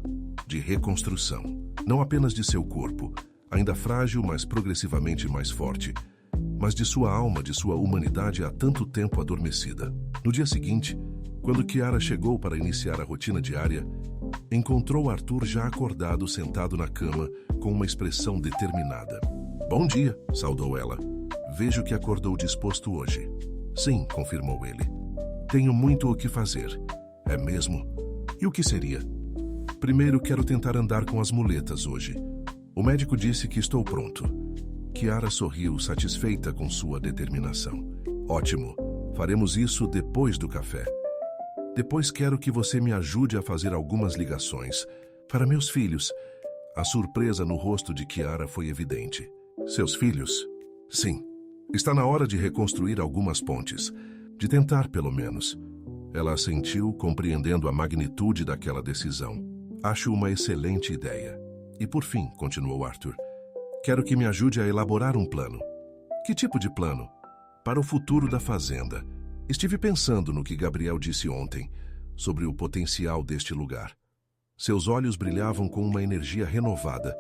de reconstrução, não apenas de seu corpo, ainda frágil, mas progressivamente mais forte, mas de sua alma, de sua humanidade há tanto tempo adormecida. No dia seguinte, quando Chiara chegou para iniciar a rotina diária, encontrou Arthur já acordado, sentado na cama, com uma expressão determinada. Bom dia, saudou ela. Vejo que acordou disposto hoje. Sim, confirmou ele. Tenho muito o que fazer. É mesmo? E o que seria? Primeiro quero tentar andar com as muletas hoje. O médico disse que estou pronto. Chiara sorriu, satisfeita com sua determinação. Ótimo, faremos isso depois do café. Depois quero que você me ajude a fazer algumas ligações. Para meus filhos. A surpresa no rosto de Chiara foi evidente. Seus filhos? Sim. Está na hora de reconstruir algumas pontes. De tentar, pelo menos. Ela assentiu, compreendendo a magnitude daquela decisão. Acho uma excelente ideia. E por fim, continuou Arthur, quero que me ajude a elaborar um plano. Que tipo de plano? Para o futuro da fazenda. Estive pensando no que Gabriel disse ontem, sobre o potencial deste lugar. Seus olhos brilhavam com uma energia renovada,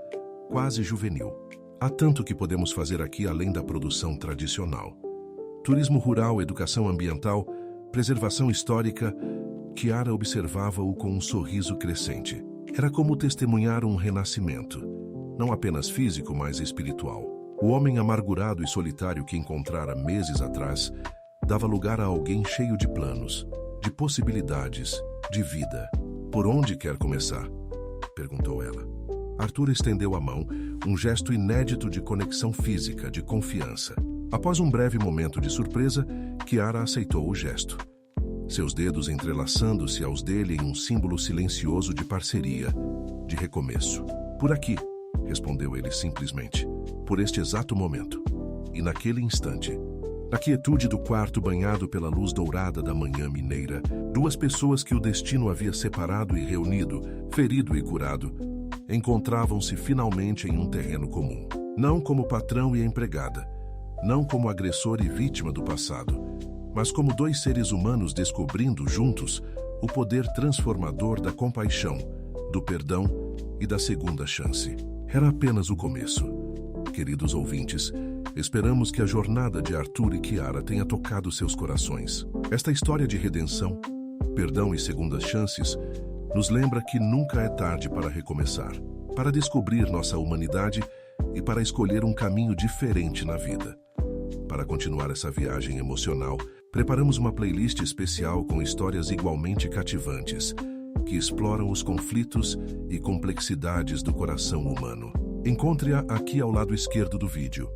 quase juvenil. Há tanto que podemos fazer aqui além da produção tradicional. Turismo rural, educação ambiental, preservação histórica. Chiara observava-o com um sorriso crescente. Era como testemunhar um renascimento, não apenas físico, mas espiritual. O homem amargurado e solitário que encontrara meses atrás dava lugar a alguém cheio de planos, de possibilidades, de vida. Por onde quer começar? Perguntou ela. Arthur estendeu a mão, um gesto inédito de conexão física, de confiança. Após um breve momento de surpresa, Chiara aceitou o gesto. Seus dedos entrelaçando-se aos dele em um símbolo silencioso de parceria, de recomeço. Por aqui, respondeu ele simplesmente. Por este exato momento. E naquele instante, na quietude do quarto banhado pela luz dourada da manhã mineira, duas pessoas que o destino havia separado e reunido, ferido e curado, encontravam-se finalmente em um terreno comum. Não como patrão e empregada, não como agressor e vítima do passado, mas como dois seres humanos descobrindo juntos o poder transformador da compaixão, do perdão e da segunda chance. Era apenas o começo. Queridos ouvintes, esperamos que a jornada de Arthur e Chiara tenha tocado seus corações. Esta história de redenção, perdão e segundas chances nos lembra que nunca é tarde para recomeçar, para descobrir nossa humanidade e para escolher um caminho diferente na vida. Para continuar essa viagem emocional, preparamos uma playlist especial com histórias igualmente cativantes, que exploram os conflitos e complexidades do coração humano. Encontre-a aqui ao lado esquerdo do vídeo.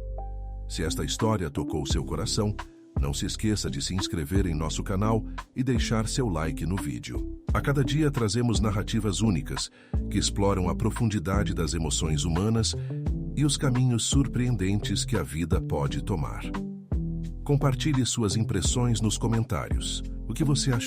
Se esta história tocou seu coração, não se esqueça de se inscrever em nosso canal e deixar seu like no vídeo. A cada dia trazemos narrativas únicas que exploram a profundidade das emoções humanas e os caminhos surpreendentes que a vida pode tomar. Compartilhe suas impressões nos comentários. O que você achou